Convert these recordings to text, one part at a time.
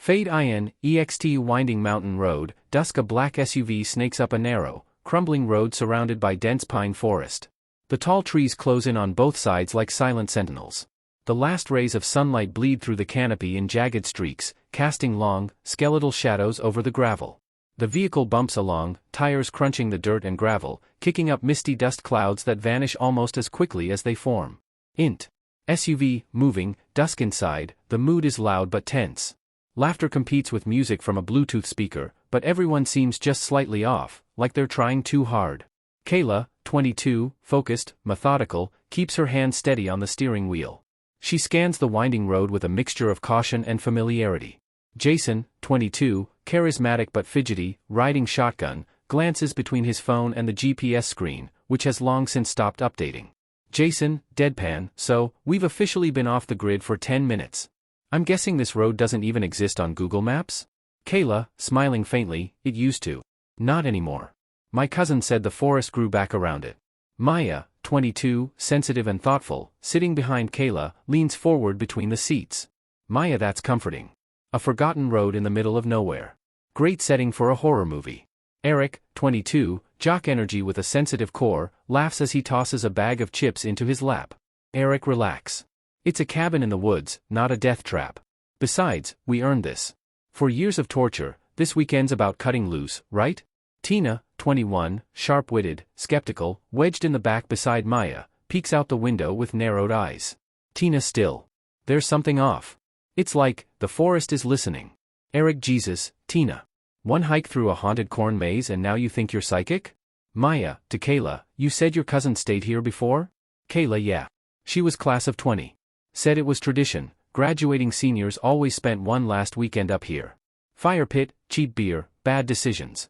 Fade in, ext winding mountain road, dusk a black SUV snakes up a narrow, crumbling road surrounded by dense pine forest. The tall trees close in on both sides like silent sentinels. The last rays of sunlight bleed through the canopy in jagged streaks, casting long, skeletal shadows over the gravel. The vehicle bumps along, tires crunching the dirt and gravel, kicking up misty dust clouds that vanish almost as quickly as they form. Int. SUV, moving, dusk inside, the mood is loud but tense. Laughter competes with music from a Bluetooth speaker, but everyone seems just slightly off, like they're trying too hard. Kayla, 22, focused, methodical, keeps her hand steady on the steering wheel. She scans the winding road with a mixture of caution and familiarity. Jason, 22, charismatic but fidgety, riding shotgun, glances between his phone and the GPS screen, which has long since stopped updating. Jason, deadpan, so, we've officially been off the grid for 10 minutes. I'm guessing this road doesn't even exist on Google Maps? Kayla, smiling faintly, it used to. Not anymore. My cousin said the forest grew back around it. Maya, 22, sensitive and thoughtful, sitting behind Kayla, leans forward between the seats. Maya, that's comforting. A forgotten road in the middle of nowhere. Great setting for a horror movie. Eric, 22, jock energy with a sensitive core, laughs as he tosses a bag of chips into his lap. Eric, relax. It's a cabin in the woods, not a death trap. Besides, we earned this. For years of torture, this weekend's about cutting loose, right? Tina, 21, sharp-witted, skeptical, wedged in the back beside Maya, peeks out the window with narrowed eyes. Tina still. There's something off. It's like, the forest is listening. Eric, Jesus, Tina. One hike through a haunted corn maze and now you think you're psychic? Maya, to Kayla, you said your cousin stayed here before? Kayla, yeah. She was class of 20. Said it was tradition, graduating seniors always spent one last weekend up here. Fire pit, cheap beer, bad decisions.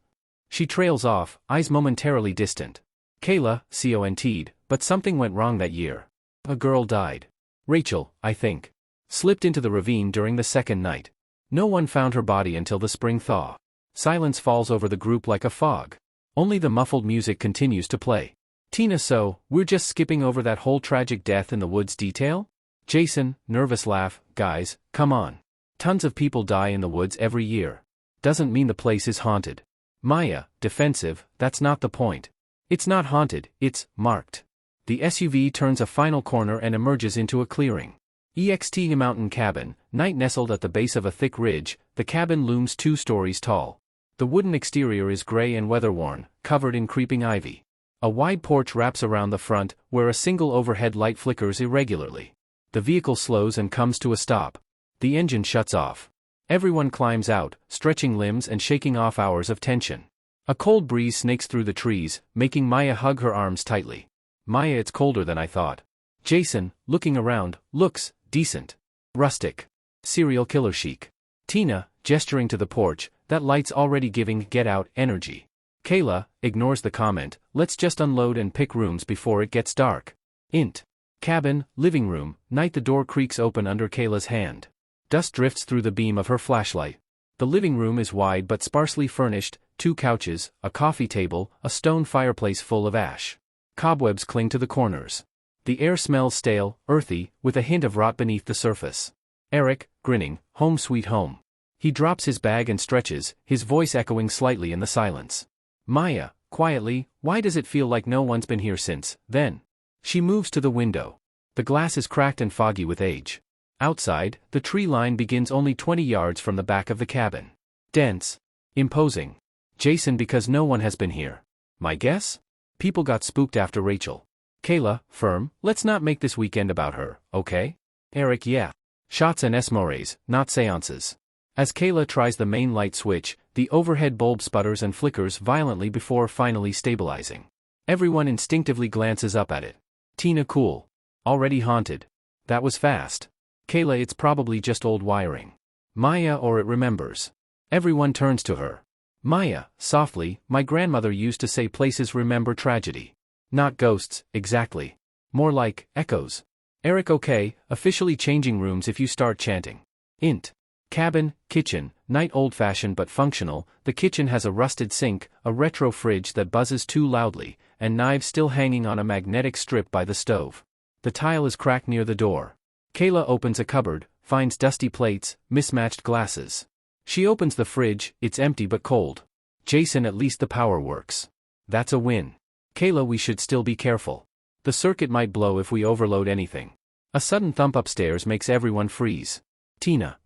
She trails off, eyes momentarily distant. Kayla, CONT'd, but something went wrong that year. A girl died. Rachel, I think. Slipped into the ravine during the second night. No one found her body until the spring thaw. Silence falls over the group like a fog. Only the muffled music continues to play. Tina, so, we're just skipping over that whole tragic death in the woods detail? Jason, nervous laugh, guys, come on. Tons of people die in the woods every year. Doesn't mean the place is haunted. Maya, defensive, that's not the point. It's not haunted, it's marked. The SUV turns a final corner and emerges into a clearing. EXT mountain cabin, night nestled at the base of a thick ridge, the cabin looms 2 stories tall. The wooden exterior is gray and weather-worn, covered in creeping ivy. A wide porch wraps around the front, where a single overhead light flickers irregularly. The vehicle slows and comes to a stop. The engine shuts off. Everyone climbs out, stretching limbs and shaking off hours of tension. A cold breeze snakes through the trees, making Maya hug her arms tightly. Maya, it's colder than I thought. Jason, looking around, looks decent. Rustic. Serial killer chic. Tina, gesturing to the porch, that light's already giving get out energy. Kayla, ignores the comment, let's just unload and pick rooms before it gets dark. Int. Cabin, living room, night. The door creaks open under Kayla's hand. Dust drifts through the beam of her flashlight. The living room is wide but sparsely furnished, 2 couches, a coffee table, a stone fireplace full of ash. Cobwebs cling to the corners. The air smells stale, earthy, with a hint of rot beneath the surface. Eric, grinning, home sweet home. He drops his bag and stretches, his voice echoing slightly in the silence. Maya, quietly, why does it feel like no one's been here since then? She moves to the window. The glass is cracked and foggy with age. Outside, the tree line begins only 20 yards from the back of the cabin. Dense. Imposing. Jason, because no one has been here. My guess? People got spooked after Rachel. Kayla, firm, let's not make this weekend about her, okay? Eric, yeah. Shots and esmores, not seances. As Kayla tries the main light switch, the overhead bulb sputters and flickers violently before finally stabilizing. Everyone instinctively glances up at it. Tina, cool. Already haunted. That was fast. Kayla, it's probably just old wiring. Maya, or it remembers. Everyone turns to her. Maya, softly, my grandmother used to say places remember tragedy. Not ghosts, exactly. More like, echoes. Eric, okay, officially changing rooms if you start chanting. Int. Cabin, kitchen, night old-fashioned but functional. The kitchen has a rusted sink, a retro fridge that buzzes too loudly, and knives still hanging on a magnetic strip by the stove. The tile is cracked near the door. Kayla opens a cupboard, finds dusty plates, mismatched glasses. She opens the fridge, it's empty but cold. Jason, at least the power works. That's a win. Kayla, we should still be careful. The circuit might blow if we overload anything. A sudden thump upstairs makes everyone freeze. Tina.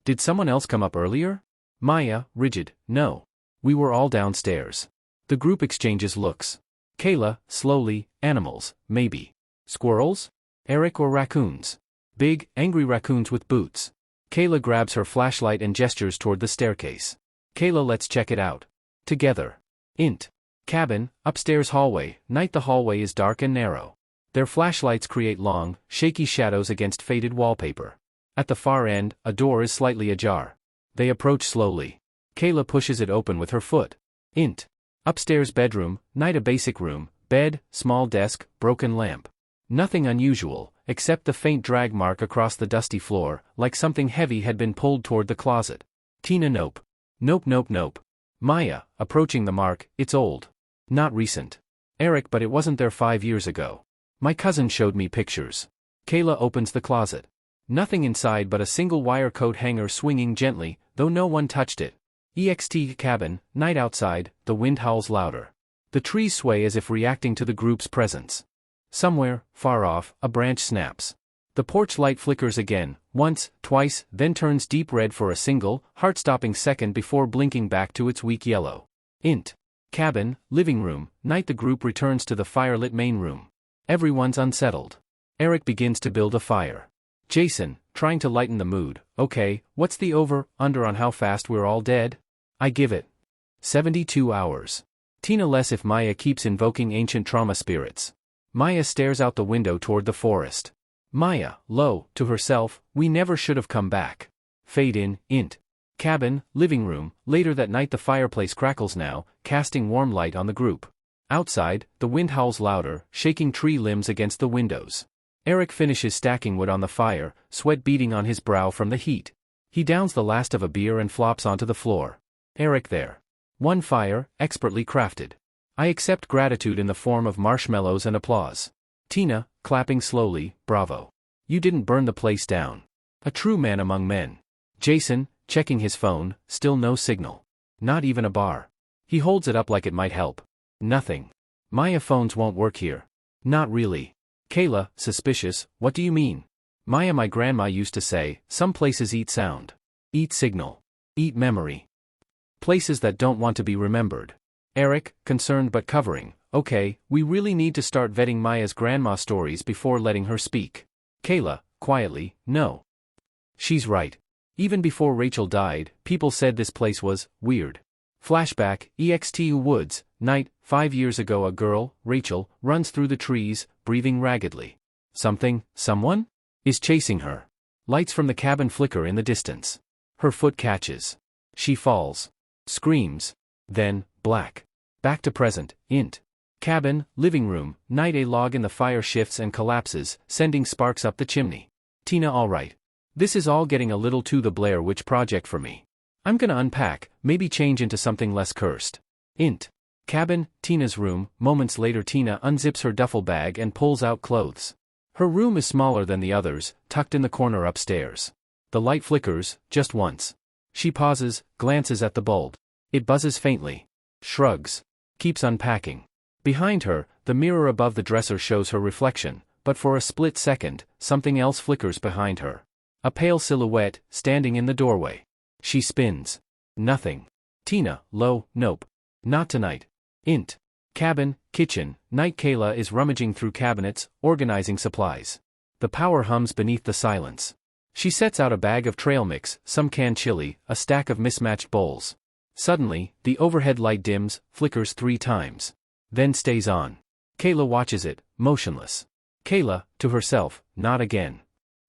Did someone else come up earlier? Maya, rigid, no. We were all downstairs. The group exchanges looks. Kayla, slowly, animals, maybe. Squirrels? Eric or raccoons? Big, angry raccoons with boots. Kayla grabs her flashlight and gestures toward the staircase. Kayla, let's check it out. Together. Int. Cabin, upstairs hallway, night. The hallway is dark and narrow. Their flashlights create long, shaky shadows against faded wallpaper. At the far end, a door is slightly ajar. They approach slowly. Kayla pushes it open with her foot. Int. Upstairs bedroom, night. A basic room, bed, small desk, broken lamp. Nothing unusual, except the faint drag mark across the dusty floor, like something heavy had been pulled toward the closet. Tina, nope. Nope, nope, nope. Maya, approaching the mark, it's old. Not recent. Eric, but it wasn't there 5 years ago. My cousin showed me pictures. Kayla opens the closet. Nothing inside but a single wire coat hanger swinging gently, though no one touched it. EXT cabin, night. Outside, the wind howls louder. The trees sway as if reacting to the group's presence. Somewhere, far off, a branch snaps. The porch light flickers again, once, twice, then turns deep red for a single, heart-stopping second before blinking back to its weak yellow. Int. Cabin, living room, night. The group returns to the firelit main room. Everyone's unsettled. Eric begins to build a fire. Jason, trying to lighten the mood, okay, what's the over-under on how fast we're all dead? I give it 72 hours. Tina, less if Maya keeps invoking ancient trauma spirits. Maya stares out the window toward the forest. Maya, low, to herself, we never should have come back. Fade in, int. Cabin, living room, later that night. The fireplace crackles now, casting warm light on the group. Outside, the wind howls louder, shaking tree limbs against the windows. Eric finishes stacking wood on the fire, sweat beading on his brow from the heat. He downs the last of a beer and flops onto the floor. Eric, there. One fire, expertly crafted. I accept gratitude in the form of marshmallows and applause. Tina, clapping slowly, bravo. You didn't burn the place down. A true man among men. Jason, checking his phone, still no signal. Not even a bar. He holds it up like it might help. Nothing. Maya, phones won't work here. Not really. Kayla, suspicious, what do you mean? Maya, my grandma used to say, some places eat sound. Eat signal. Eat memory. Places that don't want to be remembered. Eric, concerned but covering, okay, we really need to start vetting Maya's grandma stories before letting her speak. Kayla, quietly, no. She's right. Even before Rachel died, people said this place was weird. Flashback, EXT Woods, night, 5 years ago. A girl, Rachel, runs through the trees, breathing raggedly. Someone? Is chasing her. Lights from the cabin flicker in the distance. Her foot catches. She falls. Screams. Then, black. Back to present, int. Cabin, living room, night. A log in the fire shifts and collapses, sending sparks up the chimney. Tina, alright. This is all getting a little too the Blair Witch Project for me. I'm gonna unpack, maybe change into something less cursed. Int. Cabin, Tina's room. Moments later, Tina unzips her duffel bag and pulls out clothes. Her room is smaller than the others, tucked in the corner upstairs. The light flickers, just once. She pauses, glances at the bulb. It buzzes faintly. Shrugs. Keeps unpacking. Behind her, the mirror above the dresser shows her reflection, but for a split second, something else flickers behind her. A pale silhouette, standing in the doorway. She spins. Nothing. Tina, low, nope. Not tonight. Int. Cabin, kitchen, night. Kayla is rummaging through cabinets, organizing supplies. The power hums beneath the silence. She sets out a bag of trail mix, some canned chili, a stack of mismatched bowls. Suddenly, the overhead light dims, flickers 3 times. Then stays on. Kayla watches it, motionless. Kayla, to herself, not again.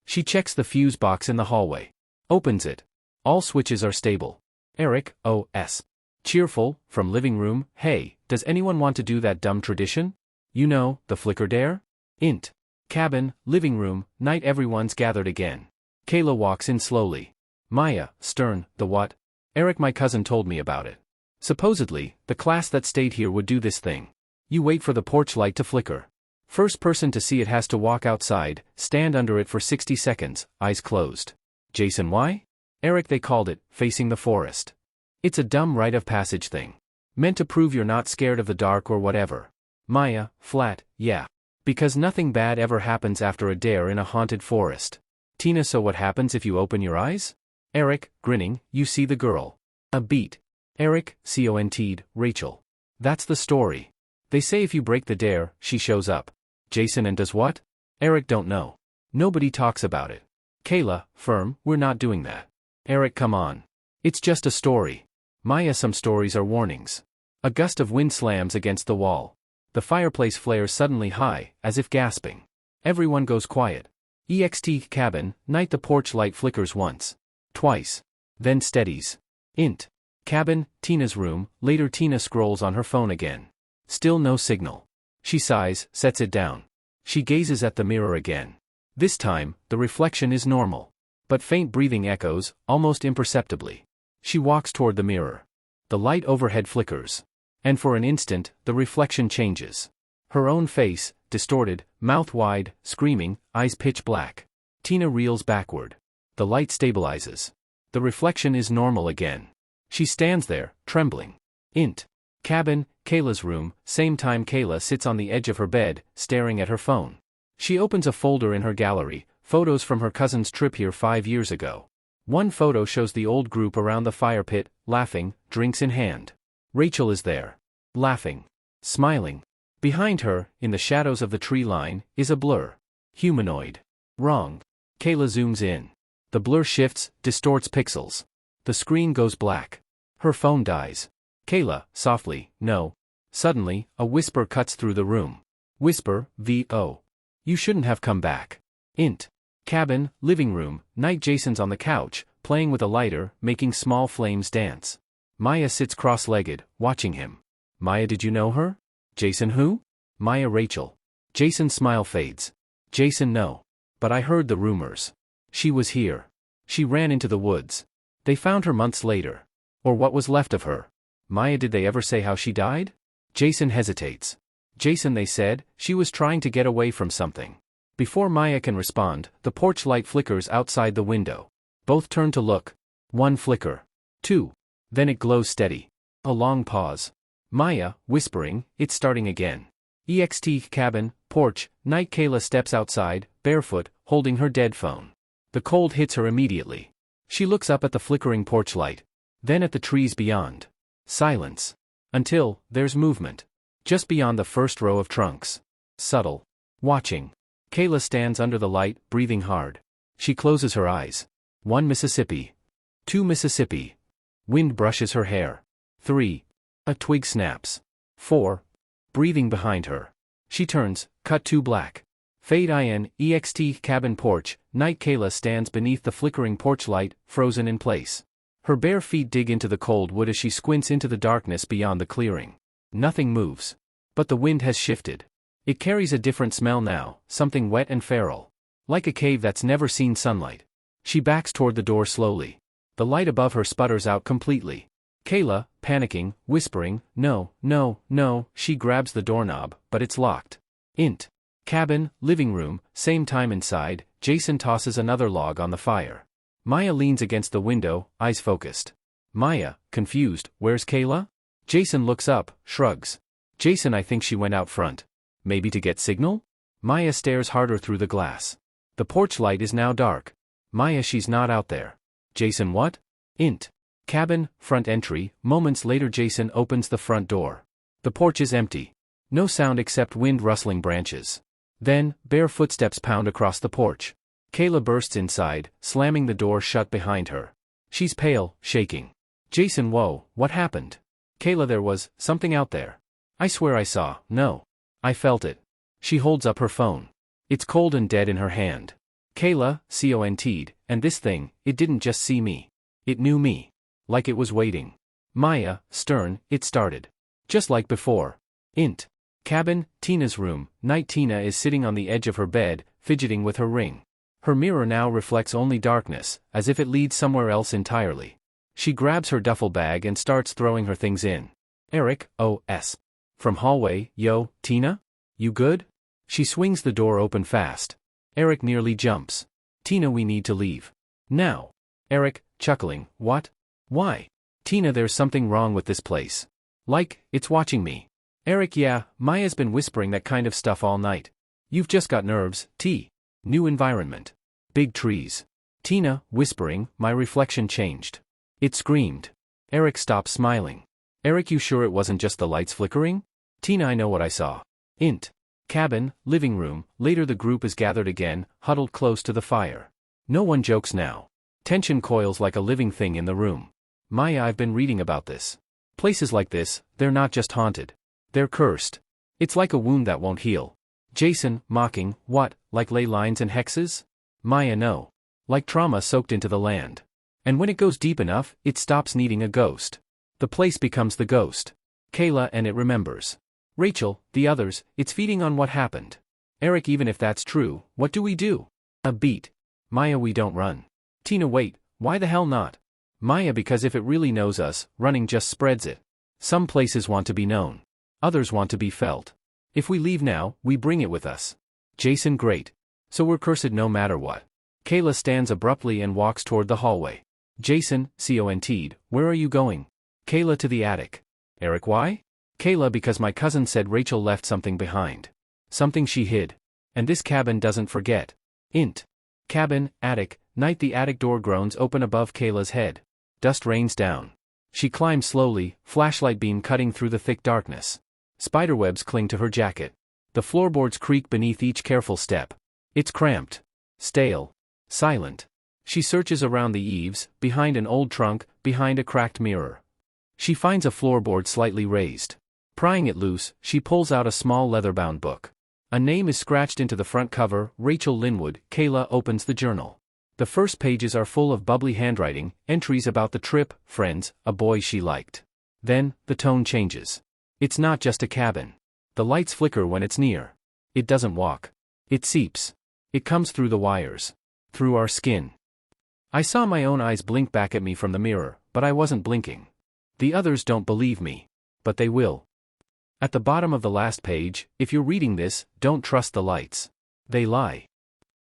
She checks the fuse box in the hallway. Opens it. All switches are stable. Eric, O.S. Cheerful, from living room, hey, does anyone want to do that dumb tradition? You know, the flicker dare? Int. Cabin, living room, night. Everyone's gathered again. Kayla walks in slowly. Maya, stern, the what? Eric, my cousin told me about it. Supposedly, the class that stayed here would do this thing. You wait for the porch light to flicker. First person to see it has to walk outside, stand under it for 60 seconds, eyes closed. Jason, why? Eric, they called it, facing the forest. It's a dumb rite of passage thing. Meant to prove you're not scared of the dark or whatever. Maya, flat, yeah. Because nothing bad ever happens after a dare in a haunted forest. Tina, so what happens if you open your eyes? Eric, grinning, you see the girl. A beat. Eric, CONT'd, Rachel. That's the story. They say if you break the dare, she shows up. Jason, and does what? Eric, don't know. Nobody talks about it. Kayla, firm, we're not doing that. Eric, come on. It's just a story. Maya, some stories are warnings. A gust of wind slams against the wall. The fireplace flares suddenly high, as if gasping. Everyone goes quiet. EXT cabin, night. The porch light flickers once. Twice. Then steadies. Int. Cabin, Tina's room. Later Tina scrolls on her phone again. Still no signal. She sighs, sets it down. She gazes at the mirror again. This time, the reflection is normal. But faint breathing echoes, almost imperceptibly. She walks toward the mirror. The light overhead flickers. And for an instant, the reflection changes. Her own face, distorted, mouth wide, screaming, eyes pitch black. Tina reels backward. The light stabilizes. The reflection is normal again. She stands there, trembling. Int. Cabin, Kayla's room. Same time Kayla sits on the edge of her bed, staring at her phone. She opens a folder in her gallery, photos from her cousin's trip here 5 years ago. One photo shows the old group around the fire pit, laughing, drinks in hand. Rachel is there. Laughing. Smiling. Behind her, in the shadows of the tree line, is a blur. Humanoid. Wrong. Kayla zooms in. The blur shifts, distorts pixels. The screen goes black. Her phone dies. Kayla, softly, no. Suddenly, a whisper cuts through the room. Whisper, V.O. You shouldn't have come back. Int. Cabin, living room, night. Jason's on the couch, playing with a lighter, making small flames dance. Maya sits cross-legged, watching him. Maya, did you know her? Jason, who? Maya, Rachel. Jason's smile fades. Jason, no. But I heard the rumors. She was here. She ran into the woods. They found her months later. Or what was left of her. Maya, did they ever say how she died? Jason hesitates. Jason, they said, she was trying to get away from something. Before Maya can respond, the porch light flickers outside the window. Both turn to look. 1 flicker. 2. Then it glows steady. A long pause. Maya, whispering, it's starting again. EXT cabin, porch, night. Kayla steps outside, barefoot, holding her dead phone. The cold hits her immediately. She looks up at the flickering porch light. Then at the trees beyond. Silence. Until, there's movement. Just beyond the first row of trunks. Subtle. Watching. Kayla stands under the light, breathing hard. She closes her eyes. 1 Mississippi. 2 Mississippi. Wind brushes her hair. 3. A twig snaps. 4. Breathing behind her. She turns, cut to black. Fade in, EXT cabin porch, night. Kayla stands beneath the flickering porch light, frozen in place. Her bare feet dig into the cold wood as she squints into the darkness beyond the clearing. Nothing moves. But the wind has shifted. It carries a different smell now, something wet and feral. Like a cave that's never seen sunlight. She backs toward the door slowly. The light above her sputters out completely. Kayla, panicking, whispering, no, no, no, she grabs the doorknob, but it's locked. Int. Cabin, living room, same time inside. Jason tosses another log on the fire. Maya leans against the window, eyes focused. Maya, confused, where's Kayla? Jason looks up, shrugs. Jason, I think she went out front. Maybe to get signal? Maya stares harder through the glass. The porch light is now dark. Maya, she's not out there. Jason, what? Int. Cabin, front entry. Moments later Jason opens the front door. The porch is empty. No sound except wind rustling branches. Then, bare footsteps pound across the porch. Kayla bursts inside, slamming the door shut behind her. She's pale, shaking. Jason, whoa, what happened? Kayla, there was something out there. I swear I saw, no. I felt it. She holds up her phone. It's cold and dead in her hand. Kayla, CONT'd, and this thing, it didn't just see me. It knew me. Like it was waiting. Maya, stern, it started. Just like before. Int. Cabin, Tina's room, night. Tina is sitting on the edge of her bed, fidgeting with her ring. Her mirror now reflects only darkness, as if it leads somewhere else entirely. She grabs her duffel bag and starts throwing her things in. Eric, O.S. From hallway, yo, Tina? You good? She swings the door open fast. Eric nearly jumps. Tina, we need to leave. Now. Eric, chuckling, what? Why? Tina, there's something wrong with this place. Like, it's watching me. Eric, yeah, Maya's been whispering that kind of stuff all night. You've just got nerves, T. New environment. Big trees. Tina, whispering, my reflection changed. It screamed. Eric stopped smiling. Eric, you sure it wasn't just the lights flickering? Tina, I know what I saw. Int. Cabin, living room, later the group is gathered again, huddled close to the fire. No one jokes now. Tension coils like a living thing in the room. Maya, I've been reading about this. Places like this, they're not just haunted. They're cursed. It's like a wound that won't heal. Jason, mocking, what, like ley lines and hexes? Maya, no. Like trauma soaked into the land. And when it goes deep enough, it stops needing a ghost. The place becomes the ghost. Kayla, and it remembers. Rachel, the others, it's feeding on what happened. Eric, even if that's true, what do we do? A beat. Maya, we don't run. Tina, wait, why the hell not? Maya, because if it really knows us, running just spreads it. Some places want to be known. Others want to be felt. If we leave now, we bring it with us. Jason, great. So we're cursed no matter what. Kayla stands abruptly and walks toward the hallway. Jason, CONT'd, where are you going? Kayla, to the attic. Eric, why? Kayla, because my cousin said Rachel left something behind. Something she hid. And this cabin doesn't forget. Int. Cabin, attic, night. The attic door groans open above Kayla's head. Dust rains down. She climbs slowly, flashlight beam cutting through the thick darkness. Spiderwebs cling to her jacket. The floorboards creak beneath each careful step. It's cramped. Stale. Silent. She searches around the eaves, behind an old trunk, behind a cracked mirror. She finds a floorboard slightly raised. Prying it loose, she pulls out a small leather-bound book. A name is scratched into the front cover, Rachel Linwood. Kayla opens the journal. The first pages are full of bubbly handwriting, entries about the trip, friends, a boy she liked. Then, the tone changes. It's not just a cabin. The lights flicker when it's near. It doesn't walk. It seeps. It comes through the wires. Through our skin. I saw my own eyes blink back at me from the mirror, but I wasn't blinking. The others don't believe me. But they will. At the bottom of the last page, if you're reading this, don't trust the lights. They lie.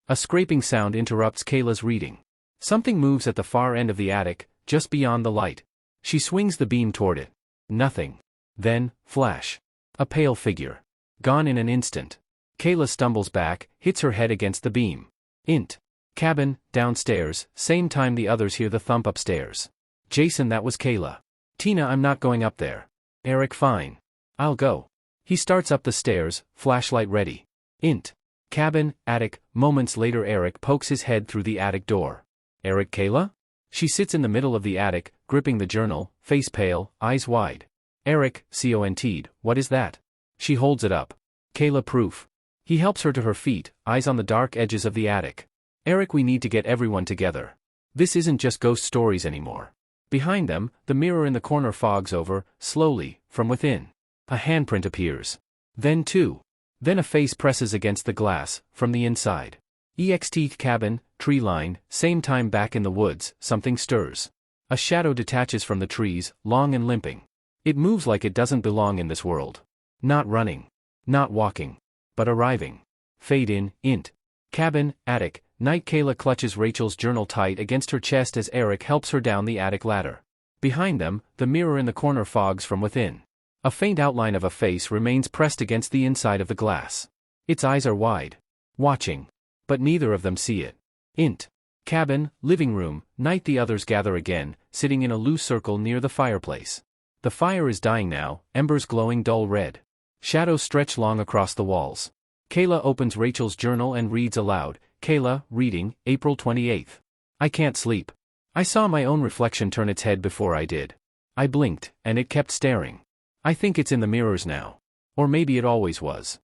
A scraping sound interrupts Kayla's reading. Something moves at the far end of the attic, just beyond the light. She swings the beam toward it. Nothing. Then, flash. A pale figure. Gone in an instant. Kayla stumbles back, hits her head against the beam. Int. Cabin, downstairs, same time the others hear the thump upstairs. Jason, that was Kayla. Tina, I'm not going up there. Eric, fine. I'll go. He starts up the stairs, flashlight ready. Int. Cabin, attic, moments later Eric pokes his head through the attic door. Eric, Kayla? She sits in the middle of the attic, gripping the journal, face pale, eyes wide. Eric, CONT'd, what is that? She holds it up. Kayla, proof. He helps her to her feet, eyes on the dark edges of the attic. Eric, we need to get everyone together. This isn't just ghost stories anymore. Behind them, the mirror in the corner fogs over, slowly, from within. A handprint appears. Then two. Then a face presses against the glass, from the inside. EXT cabin, tree line, same time back in the woods, something stirs. A shadow detaches from the trees, long and limping. It moves like it doesn't belong in this world. Not running. Not walking. But arriving. Fade in, int. Cabin, attic, night. Kayla clutches Rachel's journal tight against her chest as Eric helps her down the attic ladder. Behind them, the mirror in the corner fogs from within. A faint outline of a face remains pressed against the inside of the glass. Its eyes are wide. Watching. But neither of them see it. Int. Cabin, living room, night. The others gather again, sitting in a loose circle near the fireplace. The fire is dying now, embers glowing dull red. Shadows stretch long across the walls. Kayla opens Rachel's journal and reads aloud. Kayla, reading, April 28th. I can't sleep. I saw my own reflection turn its head before I did. I blinked, and it kept staring. I think it's in the mirrors now. Or maybe it always was.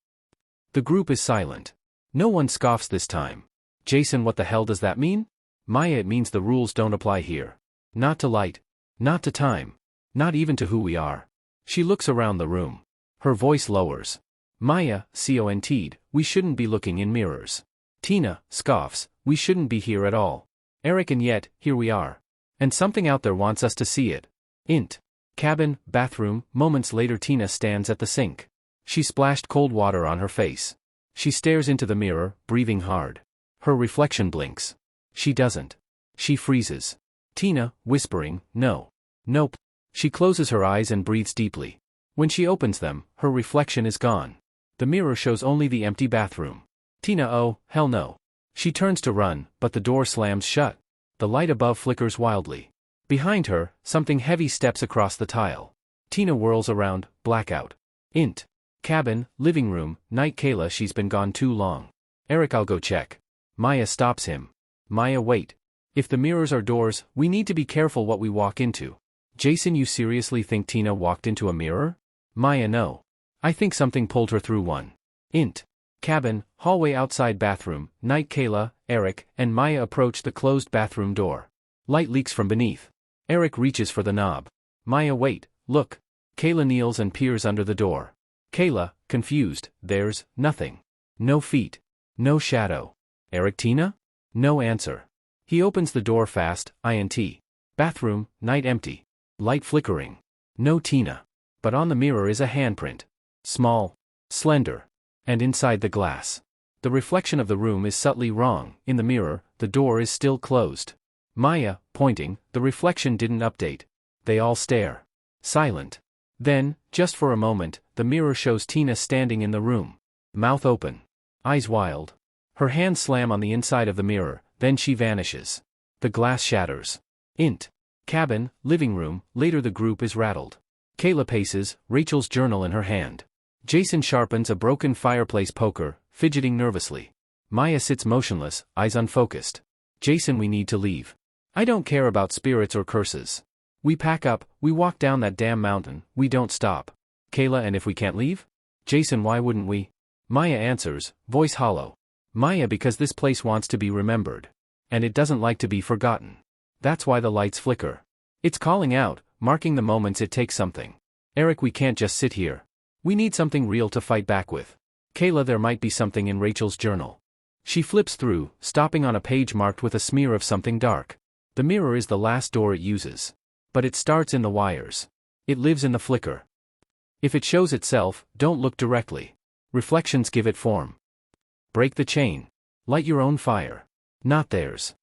The group is silent. No one scoffs this time. Jason, what the hell does that mean? Maya, it means the rules don't apply here. Not to light. Not to time. Not even to who we are. She looks around the room. Her voice lowers. Maya, CONT'd, we shouldn't be looking in mirrors. Tina, scoffs, we shouldn't be here at all. Eric, and yet, here we are. And something out there wants us to see it. Int. Cabin, bathroom, moments later Tina stands at the sink. She splashed cold water on her face. She stares into the mirror, breathing hard. Her reflection blinks. She doesn't. She freezes. Tina, whispering, no. Nope. She closes her eyes and breathes deeply. When she opens them, her reflection is gone. The mirror shows only the empty bathroom. Tina, oh, hell no. She turns to run, but the door slams shut. The light above flickers wildly. Behind her, something heavy steps across the tile. Tina whirls around, blackout. Int. Cabin, living room, night. Kayla, she's been gone too long. Eric, I'll go check. Maya stops him. Maya, wait. If the mirrors are doors, we need to be careful what we walk into. Jason, you seriously think Tina walked into a mirror? Maya, no. I think something pulled her through one. Int. Cabin, hallway outside bathroom, night. Kayla, Eric, and Maya approach the closed bathroom door. Light leaks from beneath. Eric reaches for the knob. Maya, wait, look. Kayla kneels and peers under the door. Kayla, confused, there's nothing. No feet. No shadow. Eric, Tina? No answer. He opens the door fast, int. Bathroom, night. Empty. Light flickering. No Tina. But on the mirror is a handprint. Small. Slender. And inside the glass. The reflection of the room is subtly wrong. In the mirror, the door is still closed. Maya, pointing, the reflection didn't update. They all stare. Silent. Then, just for a moment, the mirror shows Tina standing in the room. Mouth open. Eyes wild. Her hands slam on the inside of the mirror, then she vanishes. The glass shatters. Int. Cabin, living room. Later the group is rattled. Kayla paces, Rachel's journal in her hand. Jason sharpens a broken fireplace poker, fidgeting nervously. Maya sits motionless, eyes unfocused. Jason, we need to leave. I don't care about spirits or curses. We pack up, we walk down that damn mountain, we don't stop. Kayla, and if we can't leave? Jason, why wouldn't we? Maya answers, voice hollow. Maya, because this place wants to be remembered. And it doesn't like to be forgotten. That's why the lights flicker. It's calling out, marking the moments it takes something. Eric, we can't just sit here. We need something real to fight back with. Kayla, there might be something in Rachel's journal. She flips through, stopping on a page marked with a smear of something dark. The mirror is the last door it uses. But it starts in the wires. It lives in the flicker. If it shows itself, don't look directly. Reflections give it form. Break the chain. Light your own fire. Not theirs.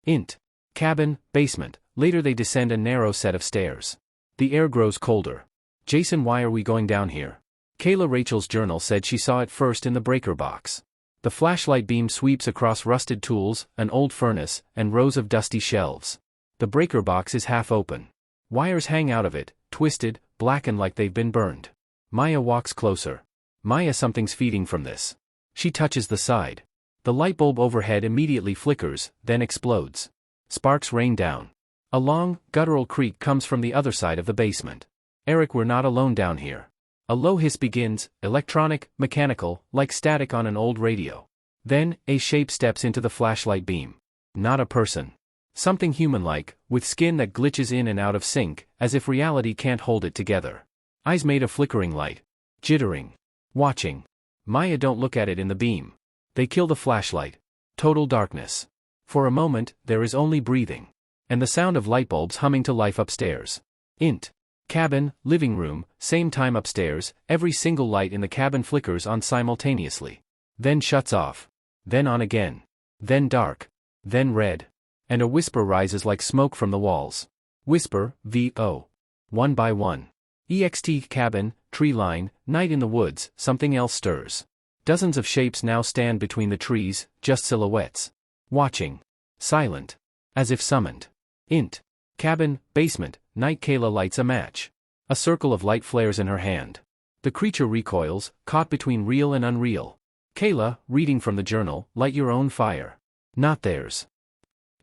Int. Cabin, basement. Later they descend a narrow set of stairs. The air grows colder. Jason, why are we going down here? Kayla, Rachel's journal said she saw it first in the breaker box. The flashlight beam sweeps across rusted tools, an old furnace, and rows of dusty shelves. The breaker box is half open. Wires hang out of it, twisted, blackened like they've been burned. Maya walks closer. Maya, something's feeding from this. She touches the side. The light bulb overhead immediately flickers, then explodes. Sparks rain down. A long, guttural creak comes from the other side of the basement. Eric, we're not alone down here. A low hiss begins, electronic, mechanical, like static on an old radio. Then, a shape steps into the flashlight beam. Not a person. Something human-like, with skin that glitches in and out of sync, as if reality can't hold it together. Eyes made of flickering light. Jittering. Watching. Maya, don't look at it in the beam. They kill the flashlight. Total darkness. For a moment, there is only breathing. And the sound of light bulbs humming to life upstairs. Int. Cabin, living room, same time upstairs, every single light in the cabin flickers on simultaneously. Then shuts off. Then on again. Then dark. Then red. And a whisper rises like smoke from the walls. Whisper, V.O. One by one. EXT. Cabin, tree line, night in the woods, something else stirs. Dozens of shapes now stand between the trees, just silhouettes. Watching. Silent. As if summoned. Int. Cabin, basement, night. Kayla lights a match. A circle of light flares in her hand. The creature recoils, caught between real and unreal. Kayla, reading from the journal, light your own fire. Not theirs.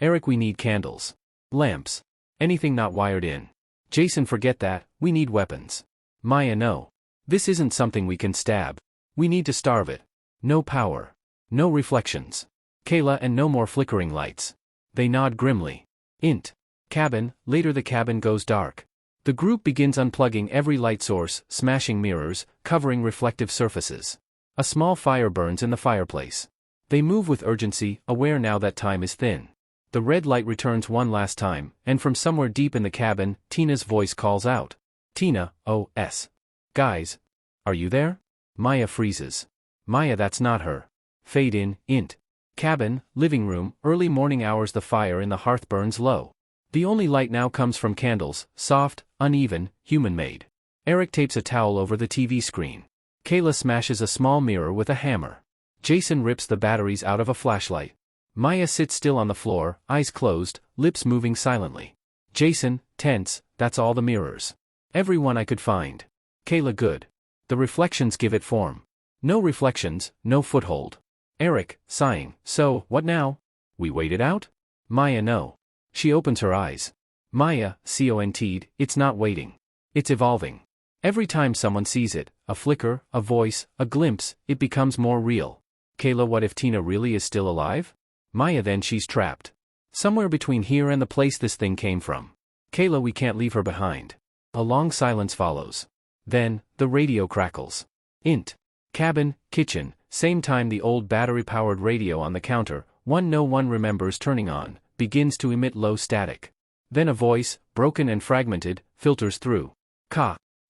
Eric, we need candles. Lamps. Anything not wired in. Jason, forget that, we need weapons. Maya, no. This isn't something we can stab. We need to starve it. No power. No reflections. Kayla, and no more flickering lights. They nod grimly. Int. Cabin, later the cabin goes dark. The group begins unplugging every light source, smashing mirrors, covering reflective surfaces. A small fire burns in the fireplace. They move with urgency, aware now that time is thin. The red light returns one last time, and from somewhere deep in the cabin, Tina's voice calls out. Tina, O.S. Guys. Are you there? Maya freezes. Maya, that's not her. Fade in, int. Cabin, living room, early morning hours. The fire in the hearth burns low. The only light now comes from candles, soft, uneven, human-made. Eric tapes a towel over the TV screen. Kayla smashes a small mirror with a hammer. Jason rips the batteries out of a flashlight. Maya sits still on the floor, eyes closed, lips moving silently. Jason, tense, that's all the mirrors. Every one I could find. Kayla, good. The reflections give it form. No reflections, no foothold. Eric, sighing, so, what now? We wait it out? Maya, no. She opens her eyes. Maya, conted, it's not waiting. It's evolving. Every time someone sees it, a flicker, a voice, a glimpse, it becomes more real. Kayla, what if Tina really is still alive? Maya, then she's trapped. Somewhere between here and the place this thing came from. Kayla, we can't leave her behind. A long silence follows. Then, the radio crackles. Int. Cabin, kitchen, same time the old battery-powered radio on the counter, one no one remembers turning on, begins to emit low static. Then a voice, broken and fragmented, filters through.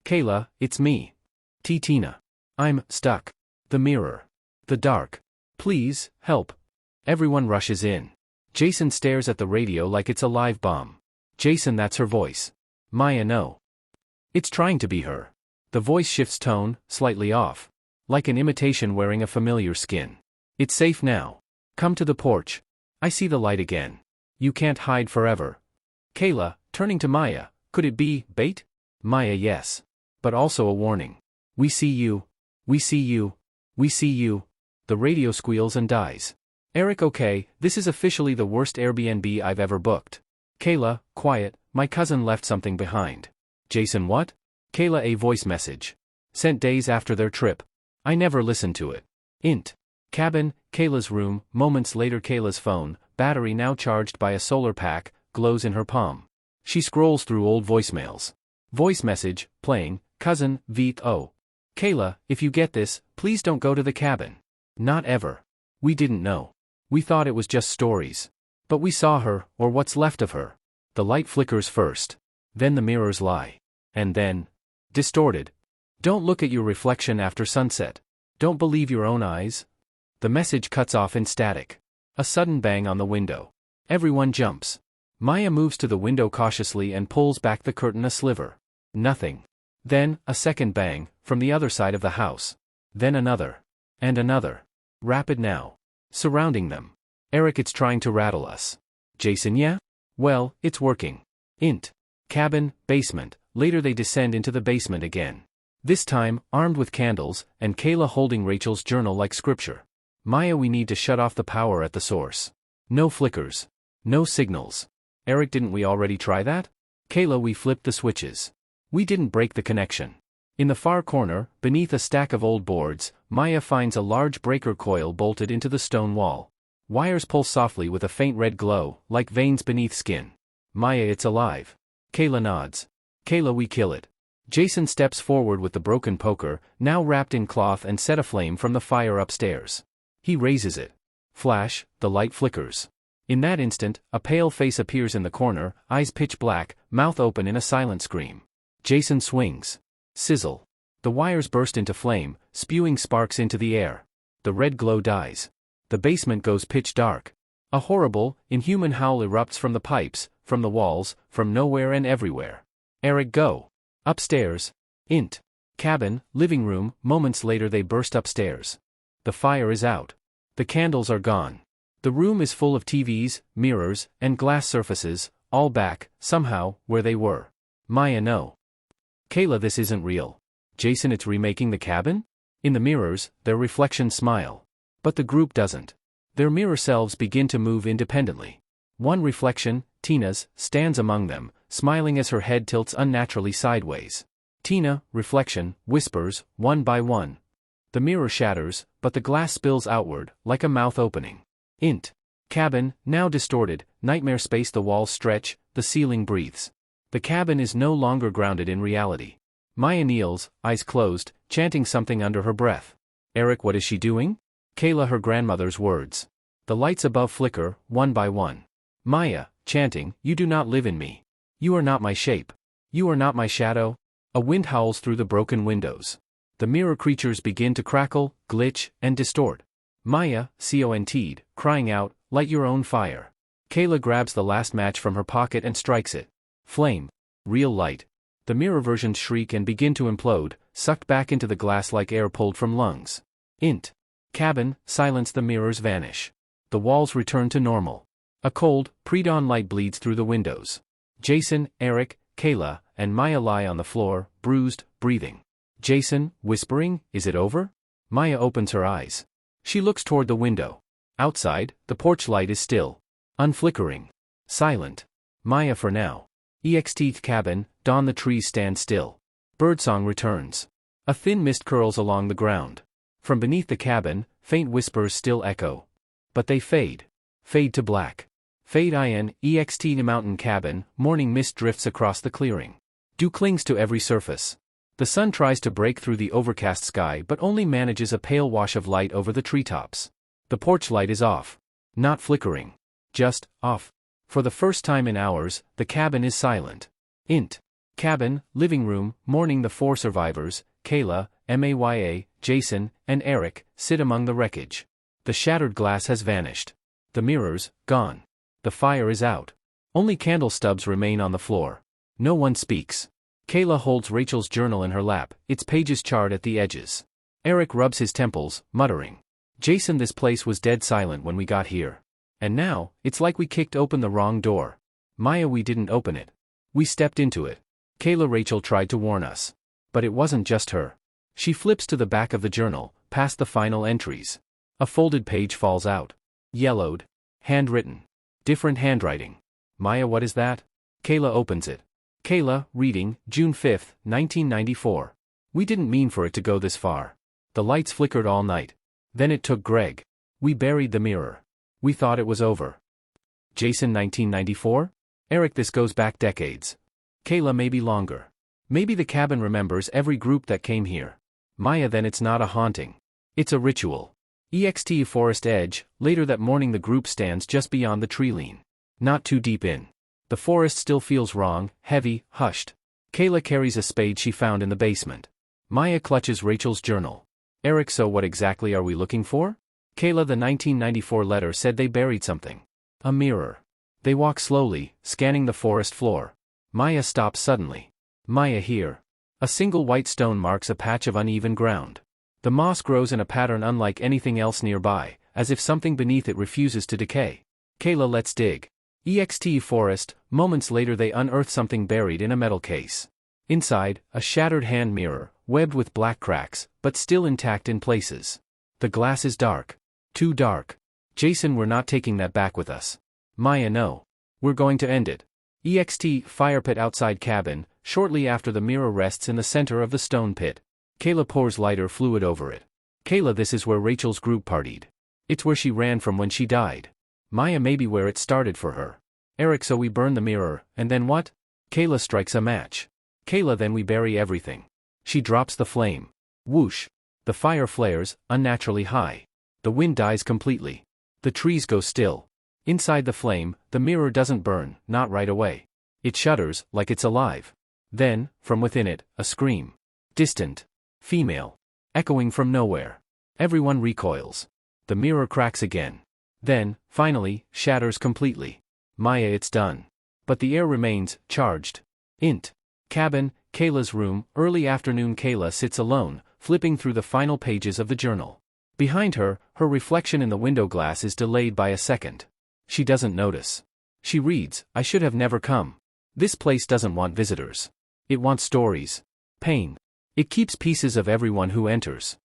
Kayla, it's me. Tina. I'm stuck. The mirror. The dark. Please, help. Everyone rushes in. Jason stares at the radio like it's a live bomb. Jason, that's her voice. Maya, no. It's trying to be her. The voice shifts tone, slightly off. Like an imitation wearing a familiar skin. It's safe now. Come to the porch. I see the light again. You can't hide forever. Kayla, turning to Maya, could it be bait? Maya, yes. But also a warning. We see you. We see you. We see you. The radio squeals and dies. Eric, okay, this is officially the worst Airbnb I've ever booked. Kayla, quiet, my cousin left something behind. Jason, what? Kayla, a voice message. Sent days after their trip. I never listened to it. Int. Cabin, Kayla's room, moments later Kayla's phone, battery now charged by a solar pack, glows in her palm. She scrolls through old voicemails. Voice message, playing, cousin, VO. Kayla, if you get this, please don't go to the cabin. Not ever. We didn't know. We thought it was just stories. But we saw her, or what's left of her. The light flickers first. Then the mirrors lie. And then. Distorted. Don't look at your reflection after sunset. Don't believe your own eyes. The message cuts off in static. A sudden bang on the window. Everyone jumps. Maya moves to the window cautiously and pulls back the curtain a sliver. Nothing. Then, a second bang, from the other side of the house. Then another. And another. Rapid now. Surrounding them. Eric, it's trying to rattle us. Jason, yeah? Well, it's working. Int. Cabin, basement, later they descend into the basement again. This time, armed with candles, and Kayla holding Rachel's journal like scripture. Maya, we need to shut off the power at the source. No flickers. No signals. Eric, didn't we already try that? Kayla, we flipped the switches. We didn't break the connection. In the far corner, beneath a stack of old boards, Maya finds a large breaker coil bolted into the stone wall. Wires pulse softly with a faint red glow, like veins beneath skin. Maya, it's alive. Kayla nods. Kayla, we kill it. Jason steps forward with the broken poker, now wrapped in cloth and set aflame from the fire upstairs. He raises it. Flash, the light flickers. In that instant, a pale face appears in the corner, eyes pitch black, mouth open in a silent scream. Jason swings. Sizzle. The wires burst into flame, spewing sparks into the air. The red glow dies. The basement goes pitch dark. A horrible, inhuman howl erupts from the pipes, from the walls, from nowhere and everywhere. Eric, go. Upstairs. Int. Cabin, living room, moments later they burst upstairs. The fire is out. The candles are gone. The room is full of TVs, mirrors, and glass surfaces, all back, somehow, where they were. Maya, no. Kayla, this isn't real. Jason, it's remaking the cabin? In the mirrors, their reflections smile. But the group doesn't. Their mirror selves begin to move independently. One reflection, Tina's, stands among them, smiling as her head tilts unnaturally sideways. Tina, reflection, whispers, one by one. The mirror shatters, but the glass spills outward, like a mouth opening. Int. Cabin, now distorted, nightmare space, the walls stretch, the ceiling breathes. The cabin is no longer grounded in reality. Maya kneels, eyes closed, chanting something under her breath. Eric, what is she doing? Kayla, her grandmother's words. The lights above flicker, one by one. Maya, chanting, you do not live in me. You are not my shape. You are not my shadow. A wind howls through the broken windows. The mirror creatures begin to crackle, glitch, and distort. Maya, conted, crying out, light your own fire. Kayla grabs the last match from her pocket and strikes it. Flame. Real light. The mirror versions shriek and begin to implode, sucked back into the glass like air pulled from lungs. Int. Cabin, silence. The mirrors vanish. The walls return to normal. A cold, pre-dawn light bleeds through the windows. Jason, Eric, Kayla, and Maya lie on the floor, bruised, breathing. Jason, whispering, "Is it over?" Maya opens her eyes. She looks toward the window. Outside, the porch light is still. Unflickering. Silent. Maya for now. Ext cabin, dawn. The trees stand still. Birdsong returns. A thin mist curls along the ground. From beneath the cabin, faint whispers still echo. But they fade. Fade to black. Fade in, ext mountain cabin, morning mist drifts across the clearing. Dew clings to every surface. The sun tries to break through the overcast sky but only manages a pale wash of light over the treetops. The porch light is off. Not flickering. Just, off. For the first time in hours, the cabin is silent. Int. Cabin, living room, morning. The four survivors, Kayla, Maya, Jason, and Eric, sit among the wreckage. The shattered glass has vanished. The mirrors, gone. The fire is out. Only candle stubs remain on the floor. No one speaks. Kayla holds Rachel's journal in her lap, its pages charred at the edges. Eric rubs his temples, muttering. Jason, this place was dead silent when we got here. And now, it's like we kicked open the wrong door. Maya, we didn't open it. We stepped into it. Kayla, Rachel tried to warn us. But it wasn't just her. She flips to the back of the journal, past the final entries. A folded page falls out. Yellowed. Handwritten. Different handwriting. Maya, what is that? Kayla opens it. Kayla, reading, June 5, 1994. We didn't mean for it to go this far. The lights flickered all night. Then it took Greg. We buried the mirror. We thought it was over. Jason, 1994? Eric, this goes back decades. Kayla, maybe longer. Maybe the cabin remembers every group that came here. Maya, then it's not a haunting. It's a ritual. Ext forest edge, later that morning the group stands just beyond the tree line. Not too deep in. The forest still feels wrong, heavy, hushed. Kayla carries a spade she found in the basement. Maya clutches Rachel's journal. Eric, so what exactly are we looking for? Kayla, the 1994 letter said they buried something. A mirror. They walk slowly, scanning the forest floor. Maya stops suddenly. Maya, here. A single white stone marks a patch of uneven ground. The moss grows in a pattern unlike anything else nearby, as if something beneath it refuses to decay. Kayla, let's dig. Ext forest. Moments later they unearth something buried in a metal case. Inside, a shattered hand mirror, webbed with black cracks, but still intact in places. The glass is dark. Too dark. Jason, we're not taking that back with us. Maya, no. We're going to end it. Ext fire pit outside cabin, shortly after the mirror rests in the center of the stone pit. Kayla pours lighter fluid over it. Kayla, this is where Rachel's group partied. It's where she ran from when she died. Maya, maybe where it started for her. Eric, so we burn the mirror, and then what? Kayla strikes a match. Kayla, then we bury everything. She drops the flame. Whoosh. The fire flares, unnaturally high. The wind dies completely. The trees go still. Inside the flame, the mirror doesn't burn, not right away. It shudders, like it's alive. Then, from within it, a scream. Distant. Female. Echoing from nowhere. Everyone recoils. The mirror cracks again. Then, finally, shatters completely. Maya, it's done. But the air remains, charged. Int. Cabin, Kayla's room, early afternoon. Kayla sits alone, flipping through the final pages of the journal. Behind her, her reflection in the window glass is delayed by a second. She doesn't notice. She reads, I should have never come. This place doesn't want visitors. It wants stories. Pain. It keeps pieces of everyone who enters.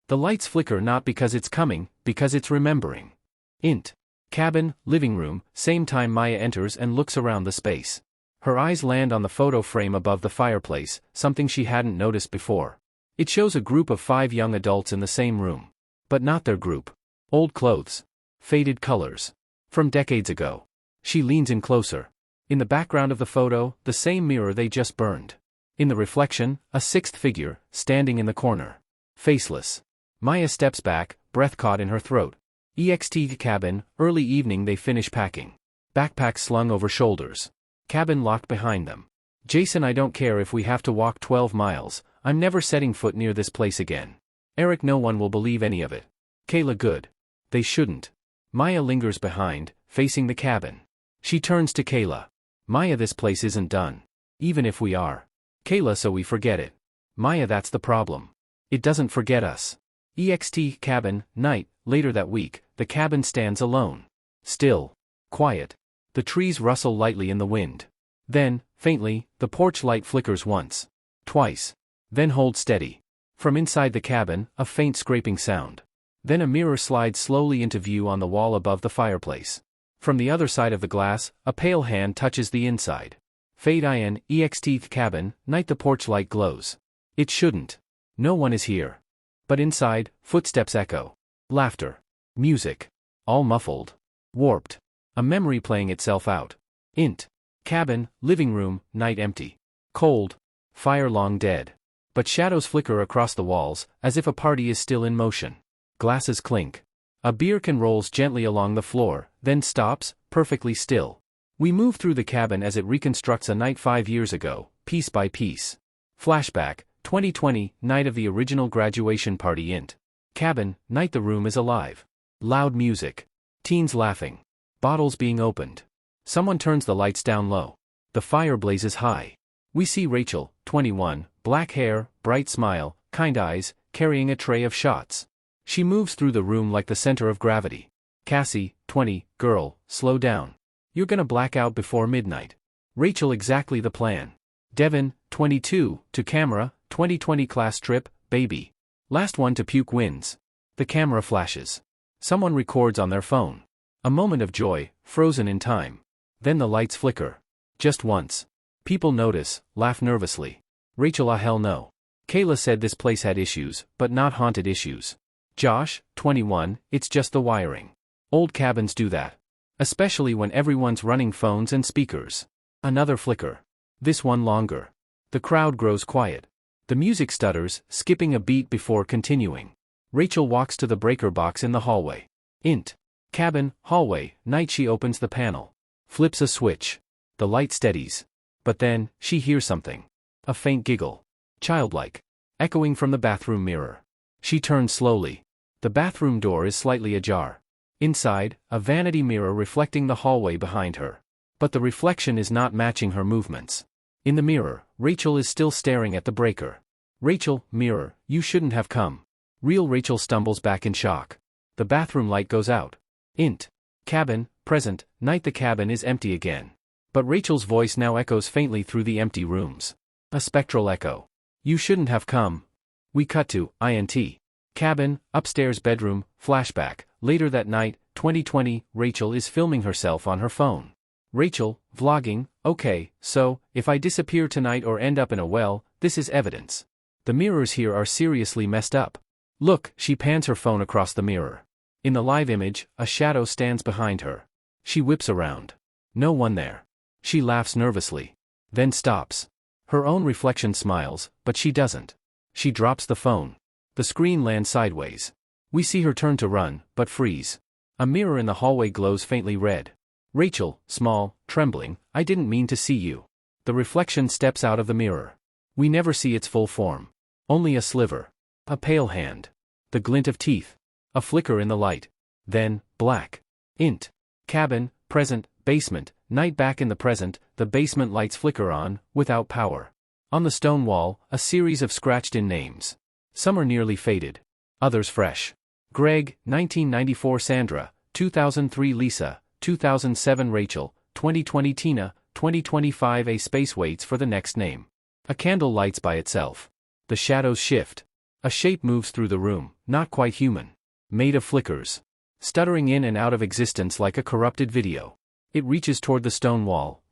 The lights flicker not because it's coming, because it's remembering. Int. Cabin, living room, same time Maya enters and looks around the space. Her eyes land on the photo frame above the fireplace, something she hadn't noticed before. It shows a group of 5 young adults in the same room. But not their group. Old clothes. Faded colors. From decades ago. She leans in closer. In the background of the photo, the same mirror they just burned. In the reflection, a 6th figure, standing in the corner. Faceless. Maya steps back, breath caught in her throat. Ext cabin, early evening they finish packing. Backpacks slung over shoulders. Cabin locked behind them. Jason, I don't care if we have to walk 12 miles, I'm never setting foot near this place again. Eric, no one will believe any of it. Kayla, good. They shouldn't. Maya lingers behind, facing the cabin. She turns to Kayla. Maya, this place isn't done. Even if we are. Kayla, so we forget it. Maya, that's the problem. It doesn't forget us. EXT cabin, night, later that week, the cabin stands alone. Still. Quiet. The trees rustle lightly in the wind. Then, faintly, the porch light flickers once. Twice. Then holds steady. From inside the cabin, a faint scraping sound. Then a mirror slides slowly into view on the wall above the fireplace. From the other side of the glass, a pale hand touches the inside. Fade in, EXT cabin, night, the porch light glows. It shouldn't. No one is here. But inside, footsteps echo. Laughter. Music. All muffled. Warped. A memory playing itself out. Int. Cabin, living room, night empty. Cold. Fire long dead. But shadows flicker across the walls, as if a party is still in motion. Glasses clink. A beer can rolls gently along the floor, then stops, perfectly still. We move through the cabin as it reconstructs a night 5 years ago, piece by piece. Flashback, 2020, night of the original graduation party. Int. Cabin, night, the room is alive. Loud music. Teens laughing. Bottles being opened. Someone turns the lights down low. The fire blazes high. We see Rachel, 21, black hair, bright smile, kind eyes, carrying a tray of shots. She moves through the room like the center of gravity. Cassie, 20, girl, slow down. You're gonna black out before midnight. Rachel, exactly the plan. Devin, 22, to camera, 2020 class trip, baby. Last one to puke wins. The camera flashes. Someone records on their phone. A moment of joy, frozen in time. Then the lights flicker. Just once. People notice, laugh nervously. Rachel, ah, hell no. Kayla said this place had issues, but not haunted issues. Josh, 21, it's just the wiring. Old cabins do that. Especially when everyone's running phones and speakers. Another flicker. This one longer. The crowd grows quiet. The music stutters, skipping a beat before continuing. Rachel walks to the breaker box in the hallway. Int. Cabin, hallway, night. She opens the panel. Flips a switch. The light steadies. But then, she hears something. A faint giggle. Childlike. Echoing from the bathroom mirror. She turns slowly. The bathroom door is slightly ajar. Inside, a vanity mirror reflecting the hallway behind her. But the reflection is not matching her movements. In the mirror, Rachel is still staring at the breaker. Rachel, mirror, you shouldn't have come. Real Rachel stumbles back in shock. The bathroom light goes out. Int. Cabin, present, night. The cabin is empty again. But Rachel's voice now echoes faintly through the empty rooms. A spectral echo. You shouldn't have come. We cut to, int. Cabin, upstairs bedroom, flashback, later that night, 2020, Rachel is filming herself on her phone. Rachel, vlogging, okay, so, if I disappear tonight or end up in a well, this is evidence. The mirrors here are seriously messed up. Look, she pans her phone across the mirror. In the live image, a shadow stands behind her. She whips around. No one there. She laughs nervously. Then stops. Her own reflection smiles, but she doesn't. She drops the phone. The screen lands sideways. We see her turn to run, but freeze. A mirror in the hallway glows faintly red. Rachel, small, trembling, I didn't mean to see you. The reflection steps out of the mirror. We never see its full form. Only a sliver. A pale hand. The glint of teeth. A flicker in the light. Then, black. Int. Cabin, present, basement, night. Back in the present, the basement lights flicker on, without power. On the stone wall, a series of scratched-in names. Some are nearly faded. Others fresh. Greg, 1994. Sandra, 2003. Lisa, 2007. Rachel, 2020. Tina, 2025. A space waits for the next name. A candle lights by itself. The shadows shift. A shape moves through the room, not quite human. Made of flickers. Stuttering in and out of existence like a corrupted video. It reaches toward the stone wall.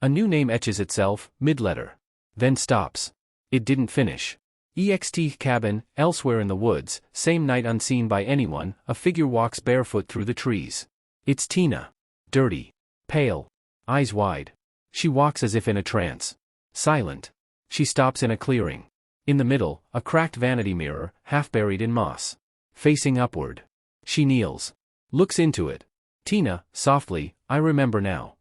A new name etches itself, mid-letter. Then stops. It didn't finish. EXT cabin, elsewhere in the woods, same night. Unseen by anyone, a figure walks barefoot through the trees. It's Tina. Dirty. Pale. Eyes wide. She walks as if in a trance. Silent. She stops in a clearing. In the middle, a cracked vanity mirror, half buried in moss. Facing upward. She kneels. Looks into it. Tina, softly, I remember now.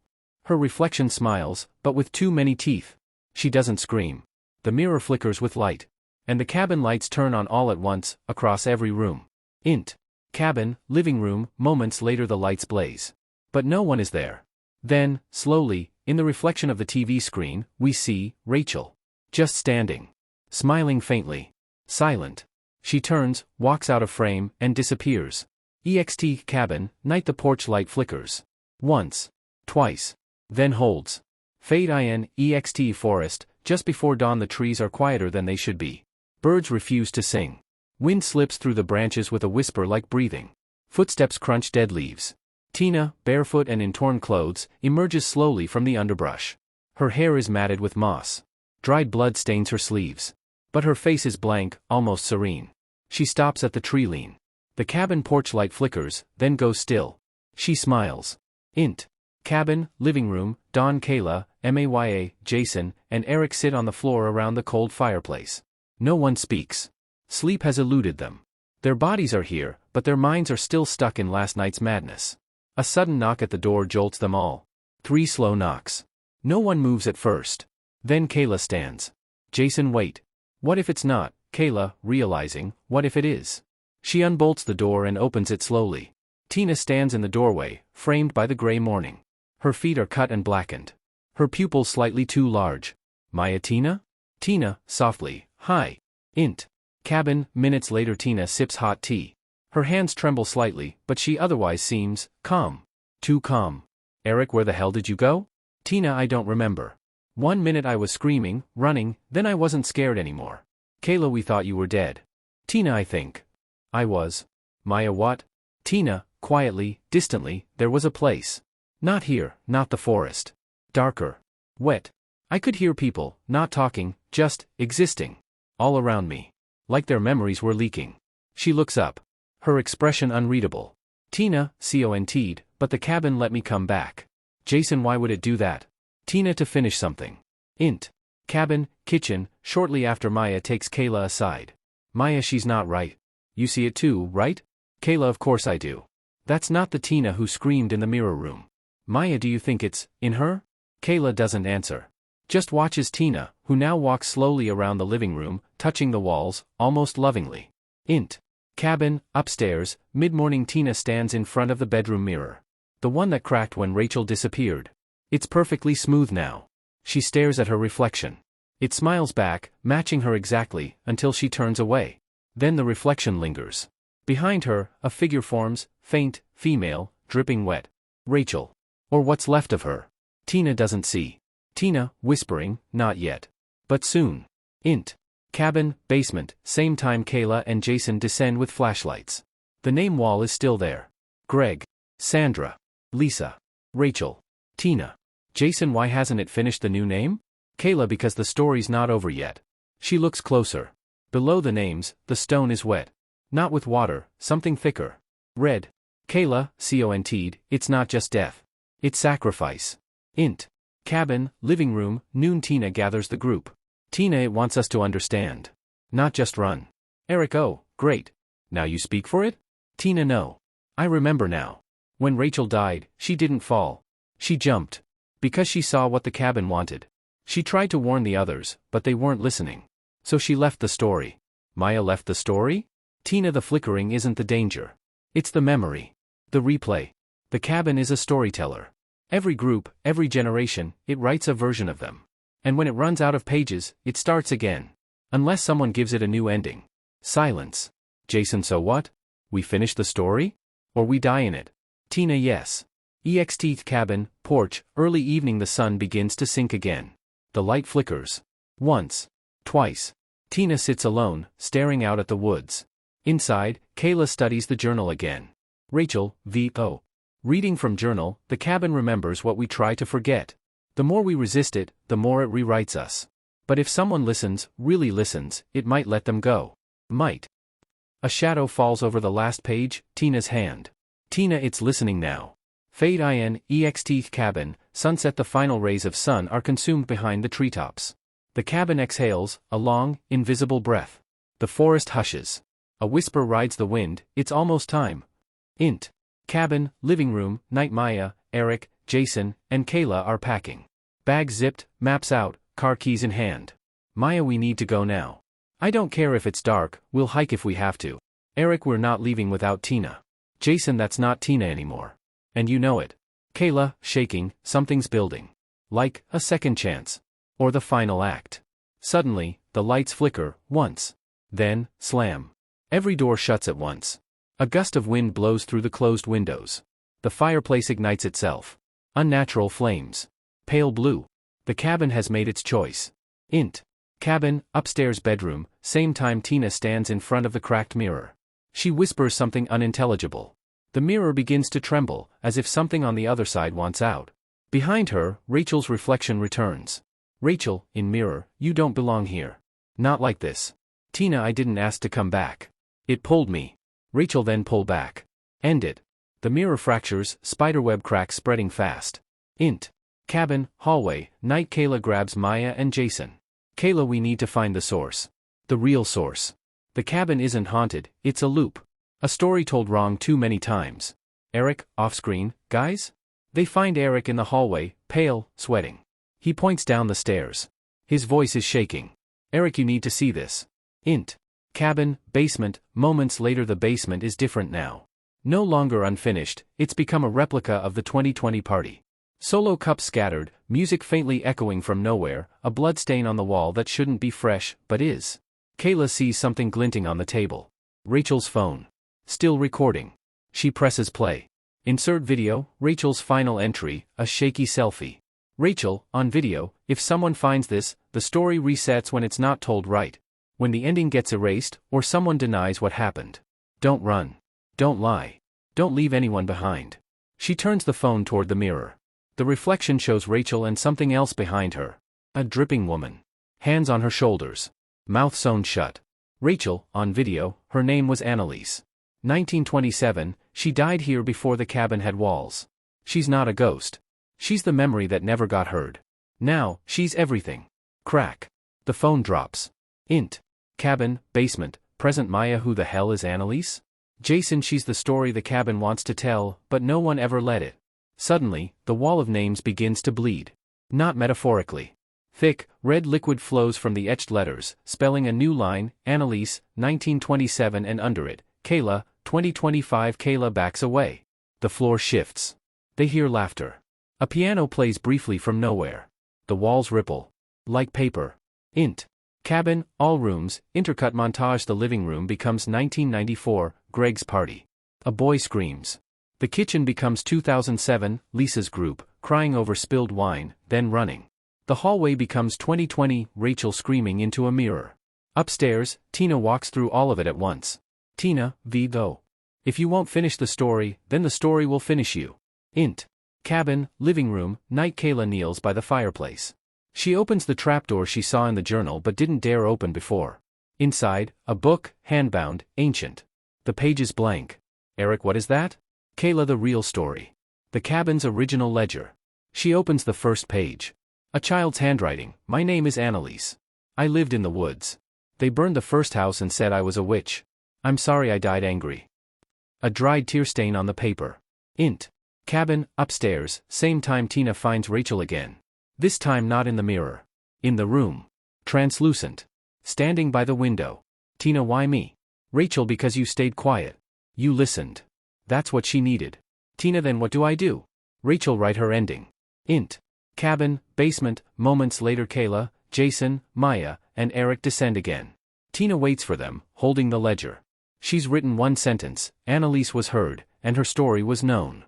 Her reflection smiles, but with too many teeth. She doesn't scream. The mirror flickers with light. And the cabin lights turn on all at once, across every room. Int. Cabin, living room, moments later the lights blaze. But no one is there. Then, slowly, in the reflection of the TV screen, we see Rachel. Just standing. Smiling faintly. Silent. She turns, walks out of frame, and disappears. EXT cabin, night the porch light flickers. Once. Twice. Then holds. Fade in, EXT forest, just before dawn the trees are quieter than they should be. Birds refuse to sing. Wind slips through the branches with a whisper like breathing. Footsteps crunch dead leaves. Tina, barefoot and in torn clothes, emerges slowly from the underbrush. Her hair is matted with moss. Dried blood stains her sleeves. But her face is blank, almost serene. She stops at the tree lean. The cabin porch light flickers, then goes still. She smiles. Int. Cabin, living room, Dawn, Kayla, Maya, Jason, and Eric sit on the floor around the cold fireplace. No one speaks. Sleep has eluded them. Their bodies are here, but their minds are still stuck in last night's madness. A sudden knock at the door jolts them all. 3 slow knocks. No one moves at first. Then Kayla stands. Jason, wait. What if it's not? Kayla, realizing, what if it is? She unbolts the door and opens it slowly. Tina stands in the doorway, framed by the gray morning. Her feet are cut and blackened. Her pupils slightly too large. Maya, Tina? Tina, softly, hi. Int. Cabin, minutes later Tina sips hot tea. Her hands tremble slightly, but she otherwise seems calm. Too calm. Eric, where the hell did you go? Tina, I don't remember. 1 minute I was screaming, running, then I wasn't scared anymore. Kayla, we thought you were dead. Tina, I think. I was. Maya, what? Tina, quietly, distantly, there was a place. Not here, not the forest. Darker. Wet. I could hear people, not talking, just existing. All around me. Like their memories were leaking. She looks up. Her expression unreadable. Tina, CONT'd, but the cabin let me come back. Jason, why would it do that? Tina, to finish something. Int. Cabin, kitchen, shortly after Maya takes Kayla aside. Maya, she's not right. You see it too, right? Kayla, of course I do. That's not the Tina who screamed in the mirror room. Maya, do you think it's in her? Kayla doesn't answer. Just watches Tina, who now walks slowly around the living room, touching the walls, almost lovingly. Int. Cabin, upstairs, mid-morning Tina stands in front of the bedroom mirror. The one that cracked when Rachel disappeared. It's perfectly smooth now. She stares at her reflection. It smiles back, matching her exactly, until she turns away. Then the reflection lingers. Behind her, a figure forms, faint, female, dripping wet. Rachel. Or what's left of her. Tina doesn't see. Tina, whispering, not yet. But soon. Int. Cabin, basement, same time Kayla and Jason descend with flashlights. The name wall is still there. Greg. Sandra. Lisa. Rachel. Tina. Jason, why hasn't it finished the new name? Kayla, because the story's not over yet. She looks closer. Below the names, the stone is wet. Not with water, something thicker. Red. Kayla, CONT'd, it's not just death. It's sacrifice. Int. Cabin, living room, noon Tina gathers the group. Tina, it wants us to understand. Not just run. Eric, oh, great. Now you speak for it? Tina, no. I remember now. When Rachel died, she didn't fall. She jumped. Because she saw what the cabin wanted. She tried to warn the others, but they weren't listening. So she left the story. Maya left the story? Tina, the flickering isn't the danger. It's the memory. The replay. The cabin is a storyteller. Every group, every generation, it writes a version of them. And when it runs out of pages, it starts again. Unless someone gives it a new ending. Silence. Jason, so what? We finish the story? Or we die in it? Tina, yes. EXT cabin, porch, early evening the sun begins to sink again. The light flickers. Once. Twice. Tina sits alone, staring out at the woods. Inside, Kayla studies the journal again. Rachel, VO. Reading from journal, the cabin remembers what we try to forget. The more we resist it, the more it rewrites us. But if someone listens, really listens, it might let them go. Might. A shadow falls over the last page, Tina's hand. Tina, it's listening now. Fade in, EXT cabin, sunset the final rays of sun are consumed behind the treetops. The cabin exhales, a long, invisible breath. The forest hushes. A whisper rides the wind, it's almost time. Int. Cabin, living room, night Maya, Eric, Jason, and Kayla are packing. Bags zipped, maps out, car keys in hand. Maya, we need to go now. I don't care if it's dark, we'll hike if we have to. Eric, we're not leaving without Tina. Jason, that's not Tina anymore. And you know it. Kayla, shaking, something's building. Like, a second chance. Or the final act. Suddenly, the lights flicker, once. Then, slam. Every door shuts at once. A gust of wind blows through the closed windows. The fireplace ignites itself. Unnatural flames. Pale blue. The cabin has made its choice. Int. Cabin, upstairs bedroom, same time Tina stands in front of the cracked mirror. She whispers something unintelligible. The mirror begins to tremble, as if something on the other side wants out. Behind her, Rachel's reflection returns. Rachel, in mirror, you don't belong here. Not like this. Tina, I didn't ask to come back. It pulled me. Rachel, then pull back. End it. The mirror fractures, spiderweb cracks spreading fast. Int. Cabin, hallway, night. Kayla grabs Maya and Jason. Kayla, we need to find the source. The real source. The cabin isn't haunted, it's a loop. A story told wrong too many times. Eric, off-screen, guys? They find Eric in the hallway, pale, sweating. He points down the stairs. His voice is shaking. Eric, you need to see this. Int. Cabin, basement, moments later. The basement is different now. No longer unfinished, it's become a replica of the 2020 party. Solo cups scattered, music faintly echoing from nowhere, a bloodstain on the wall that shouldn't be fresh, but is. Kayla sees something glinting on the table. Rachel's phone. Still recording. She presses play. Insert video, Rachel's final entry, a shaky selfie. Rachel, on video, if someone finds this, the story resets when it's not told right. When the ending gets erased, or someone denies what happened. Don't run. Don't lie. Don't leave anyone behind. She turns the phone toward the mirror. The reflection shows Rachel and something else behind her. A dripping woman. Hands on her shoulders. Mouth sewn shut. Rachel, on video, her name was Annalise. 1927, she died here before the cabin had walls. She's not a ghost. She's the memory that never got heard. Now, she's everything. Crack. The phone drops. Int. Cabin, basement, present. Maya, who the hell is Annalise? Jason, she's the story the cabin wants to tell, but no one ever let it. Suddenly, the wall of names begins to bleed. Not metaphorically. Thick, red liquid flows from the etched letters, spelling a new line, Annalise, 1927, and under it, Kayla, 2025. Kayla backs away. The floor shifts. They hear laughter. A piano plays briefly from nowhere. The walls ripple. Like paper. Int. Cabin, all rooms, intercut montage. The living room becomes 1994, Greg's party. A boy screams. The kitchen becomes 2007, Lisa's group, crying over spilled wine, then running. The hallway becomes 2020, Rachel screaming into a mirror. Upstairs, Tina walks through all of it at once. Tina, though. If you won't finish the story, then the story will finish you. Int. Cabin, living room, night. Kayla kneels by the fireplace. She opens the trapdoor she saw in the journal but didn't dare open before. Inside, a book, handbound, ancient. The page is blank. Eric, what is that? Kayla, the real story. The cabin's original ledger. She opens the first page. A child's handwriting, my name is Annalise. I lived in the woods. They burned the first house and said I was a witch. I'm sorry I died angry. A dried tear stain on the paper. Int. Cabin, upstairs, same time. Tina finds Rachel again. This time not in the mirror. In the room. Translucent. Standing by the window. Tina, why me? Rachel, because you stayed quiet. You listened. That's what she needed. Tina, then what do I do? Rachel, write her ending. Int. Cabin, basement, moments later. Kayla, Jason, Maya, and Eric descend again. Tina waits for them, holding the ledger. She's written one sentence, Annalise was heard, and her story was known.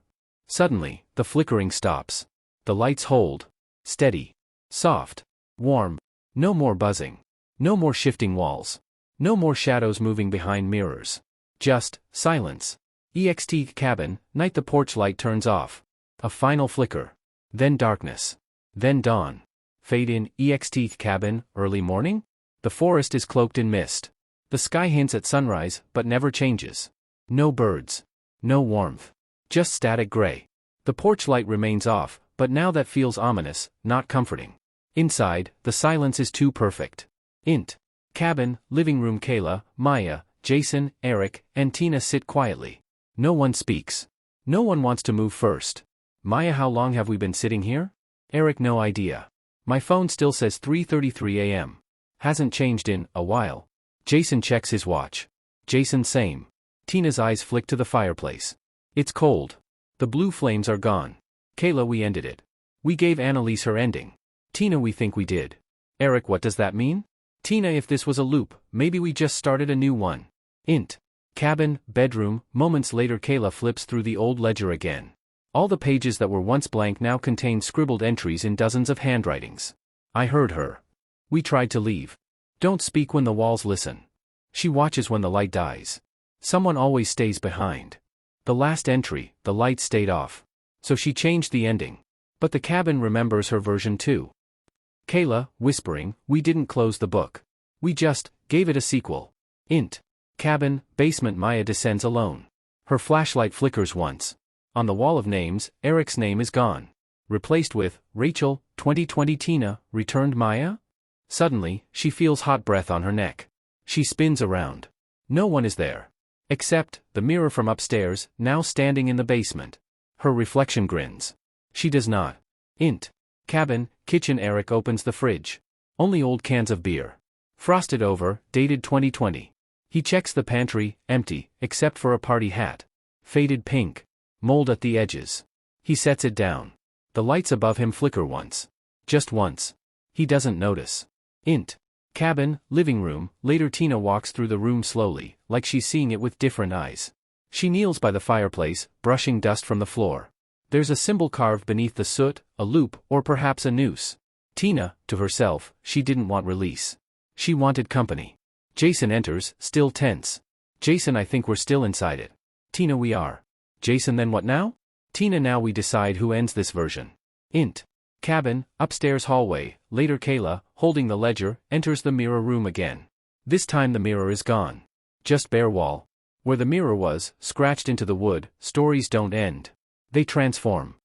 Suddenly, the flickering stops. The lights hold. Steady. Soft. Warm. No more buzzing. No more shifting walls. No more shadows moving behind mirrors. Just silence. EXT cabin, night. The porch light turns off. A final flicker. Then darkness. Then dawn. Fade in. EXT cabin, early morning? The forest is cloaked in mist. The sky hints at sunrise, but never changes. No birds. No warmth. Just static gray. The porch light remains off, but now that feels ominous, not comforting. Inside, the silence is too perfect. Int. Cabin, living room. Kayla, Maya, Jason, Eric, and Tina sit quietly. No one speaks. No one wants to move first. Maya, how long have we been sitting here? Eric, no idea. My phone still says 3:33 a.m. Hasn't changed in a while. Jason checks his watch. Jason, same. Tina's eyes flick to the fireplace. It's cold. The blue flames are gone. Kayla, we ended it. We gave Annalise her ending. Tina, we think we did. Eric, what does that mean? Tina, if this was a loop, maybe we just started a new one. Int. Cabin, bedroom. Moments later Kayla flips through the old ledger again. All the pages that were once blank now contain scribbled entries in dozens of handwritings. I heard her. We tried to leave. Don't speak when the walls listen. She watches when the light dies. Someone always stays behind. The last entry, the light stayed off. So she changed the ending. But the cabin remembers her version too. Kayla, whispering, we didn't close the book. We just gave it a sequel. Int. Cabin, basement. Maya descends alone. Her flashlight flickers once. On the wall of names, Eric's name is gone. Replaced with, Rachel, 2020. Tina, returned Maya? Suddenly, she feels hot breath on her neck. She spins around. No one is there. Except, the mirror from upstairs, now standing in the basement. Her reflection grins. She does not. Int. Cabin, kitchen. Eric opens the fridge. Only old cans of beer. Frosted over, dated 2020. He checks the pantry, empty, except for a party hat. Faded pink. Mold at the edges. He sets it down. The lights above him flicker once. Just once. He doesn't notice. Int. Cabin, living room. Later Tina walks through the room slowly, like she's seeing it with different eyes. She kneels by the fireplace, brushing dust from the floor. There's a symbol carved beneath the soot, a loop, or perhaps a noose. Tina, to herself, she didn't want release. She wanted company. Jason enters, still tense. Jason, I think we're still inside it. Tina, we are. Jason, then what now? Tina, now we decide who ends this version. Int. Cabin, upstairs hallway. Later Kayla, holding the ledger, enters the mirror room again. This time the mirror is gone. Just bare wall. Where the mirror was, scratched into the wood, stories don't end. They transform.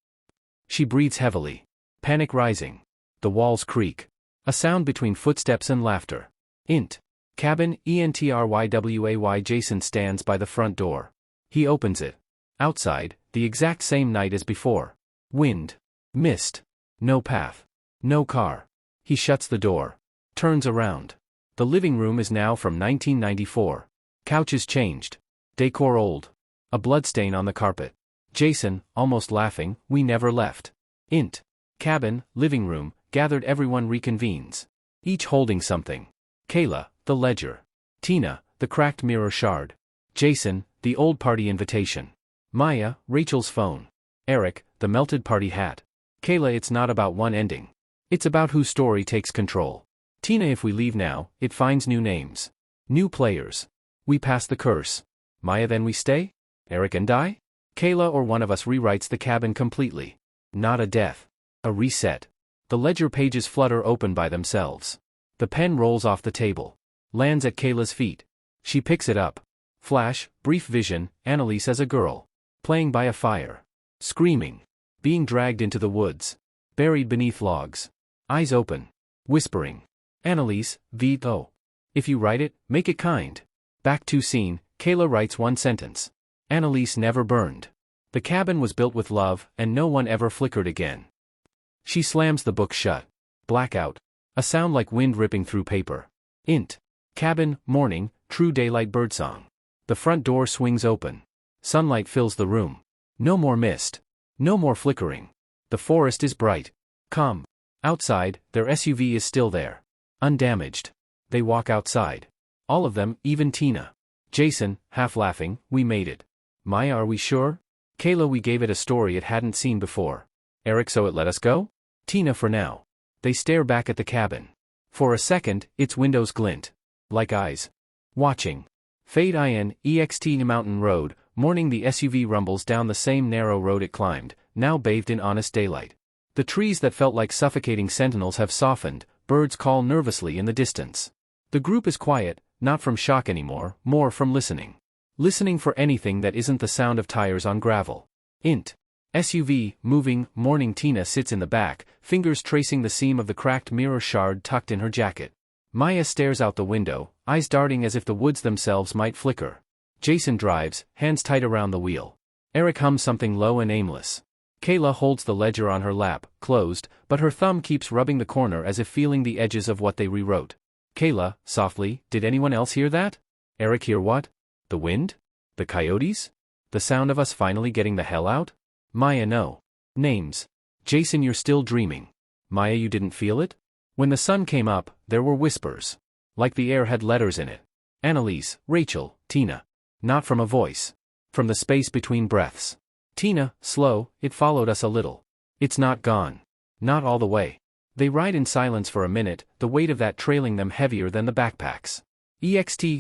She breathes heavily. Panic rising. The walls creak. A sound between footsteps and laughter. Int. Cabin, ENTRYWAY. Jason stands by the front door. He opens it. Outside, the exact same night as before. Wind. Mist. No path. No car. He shuts the door. Turns around. The living room is now from 1994. Couches changed. Decor old. A bloodstain on the carpet. Jason, almost laughing, we never left. Int. Cabin, living room, gathered. Everyone reconvenes. Each holding something. Kayla, the ledger. Tina, the cracked mirror shard. Jason, the old party invitation. Maya, Rachel's phone. Eric, the melted party hat. Kayla, it's not about one ending. It's about whose story takes control. Tina, if we leave now, it finds new names. New players. We pass the curse. Maya, then we stay? Eric and die? Kayla, or one of us rewrites the cabin completely. Not a death. A reset. The ledger pages flutter open by themselves. The pen rolls off the table. Lands at Kayla's feet. She picks it up. Flash, brief vision, Annalise as a girl. Playing by a fire. Screaming. Being dragged into the woods. Buried beneath logs. Eyes open. Whispering. Annalise, Vito. If you write it, make it kind. Back to scene, Kayla writes one sentence. Annalise never burned. The cabin was built with love, and no one ever flickered again. She slams the book shut. Blackout. A sound like wind ripping through paper. Int. Cabin, morning, true daylight birdsong. The front door swings open. Sunlight fills the room. No more mist. No more flickering. The forest is bright. Calm. Outside, their SUV is still there. Undamaged. They walk outside. All of them, even Tina. Jason, half laughing, we made it. Maya, are we sure? Kayla, we gave it a story it hadn't seen before. Eric, so it let us go? Tina, for now. They stare back at the cabin. For a second, its windows glint. Like eyes. Watching. Fade in, EXT Mountain Road, morning. The SUV rumbles down the same narrow road it climbed, now bathed in honest daylight. The trees that felt like suffocating sentinels have softened, birds call nervously in the distance. The group is quiet, not from shock anymore, more from listening. Listening for anything that isn't the sound of tires on gravel. Int. SUV, moving, morning. Tina sits in the back, fingers tracing the seam of the cracked mirror shard tucked in her jacket. Maya stares out the window, eyes darting as if the woods themselves might flicker. Jason drives, hands tight around the wheel. Eric hums something low and aimless. Kayla holds the ledger on her lap, closed, but her thumb keeps rubbing the corner as if feeling the edges of what they rewrote. Kayla, softly, did anyone else hear that? Eric, hear what? The wind? The coyotes? The sound of us finally getting the hell out? Maya, no. Names. Jason, you're still dreaming. Maya, you didn't feel it? When the sun came up, there were whispers. Like the air had letters in it. Annalise, Rachel, Tina. Not from a voice. From the space between breaths. Tina, slow, it followed us a little. It's not gone. Not all the way. They ride in silence for a minute, the weight of that trailing them heavier than the backpacks.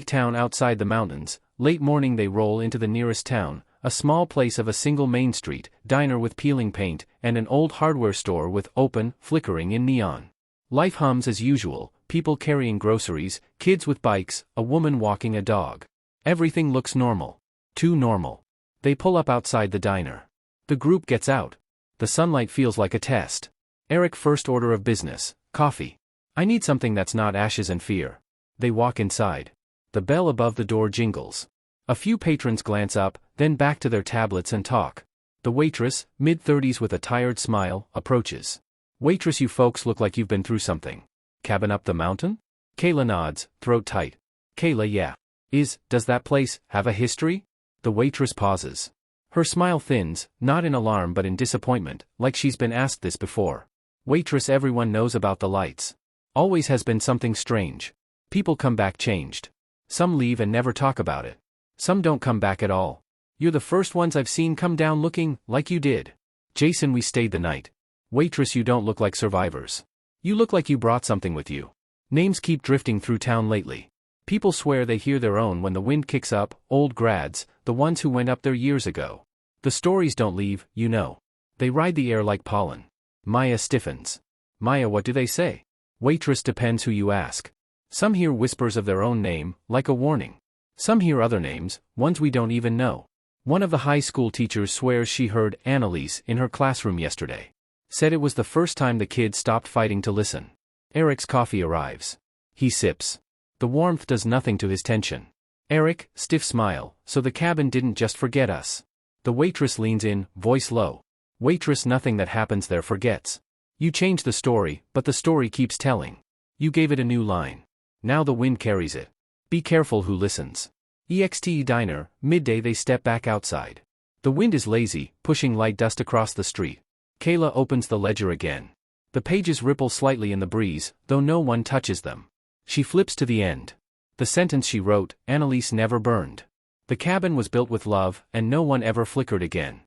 Town outside the mountains, late morning they roll into the nearest town, a small place of a single main street, diner with peeling paint, and an old hardware store with open, flickering in neon. Life hums as usual, people carrying groceries, kids with bikes, a woman walking a dog. Everything looks normal. Too normal. They pull up outside the diner. The group gets out. The sunlight feels like a test. Eric, first order of business, coffee. I need something that's not ashes and fear. They walk inside. The bell above the door jingles. A few patrons glance up, then back to their tablets and talk. The waitress, mid-30s with a tired smile, approaches. Waitress, you folks look like you've been through something. Cabin up the mountain? Kayla nods, throat tight. Kayla, yeah. Does that place have a history? The waitress pauses. Her smile thins, not in alarm but in disappointment, like she's been asked this before. Waitress, everyone knows about the lights. Always has been something strange. People come back changed. Some leave and never talk about it. Some don't come back at all. You're the first ones I've seen come down looking like you did. Jason, we stayed the night. Waitress, you don't look like survivors. You look like you brought something with you. Names keep drifting through town lately. People swear they hear their own when the wind kicks up, old grads, the ones who went up there years ago. The stories don't leave, you know. They ride the air like pollen. Maya stiffens. Maya, what do they say? Waitress, depends who you ask. Some hear whispers of their own name, like a warning. Some hear other names, ones we don't even know. One of the high school teachers swears she heard Annalise in her classroom yesterday. Said it was the first time the kids stopped fighting to listen. Eric's coffee arrives. He sips. The warmth does nothing to his tension. Eric, stiff smile, so the cabin didn't just forget us. The waitress leans in, voice low. Waitress, nothing that happens there forgets. You changed the story, but the story keeps telling. You gave it a new line. Now the wind carries it. Be careful who listens. Diner, midday they step back outside. The wind is lazy, pushing light dust across the street. Kayla opens the ledger again. The pages ripple slightly in the breeze, though no one touches them. She flips to the end. The sentence she wrote, Annalise never burned. The cabin was built with love, and no one ever flickered again.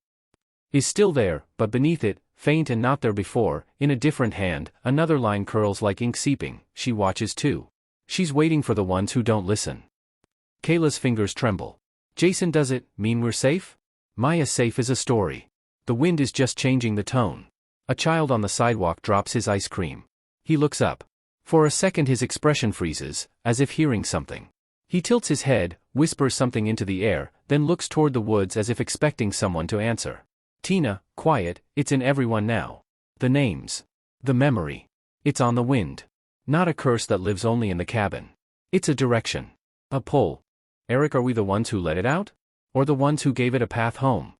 Is still there, but beneath it, faint and not there before, in a different hand, another line curls like ink seeping. She watches too. She's waiting for the ones who don't listen. Kayla's fingers tremble. Jason, does it mean we're safe? Maya's safe is a story. The wind is just changing the tone. A child on the sidewalk drops his ice cream. He looks up. For a second his expression freezes, as if hearing something. He tilts his head, whispers something into the air, then looks toward the woods as if expecting someone to answer. Tina, quiet, it's in everyone now. The names. The memory. It's on the wind. Not a curse that lives only in the cabin. It's a direction. A pull. Eric, are we the ones who let it out? Or the ones who gave it a path home?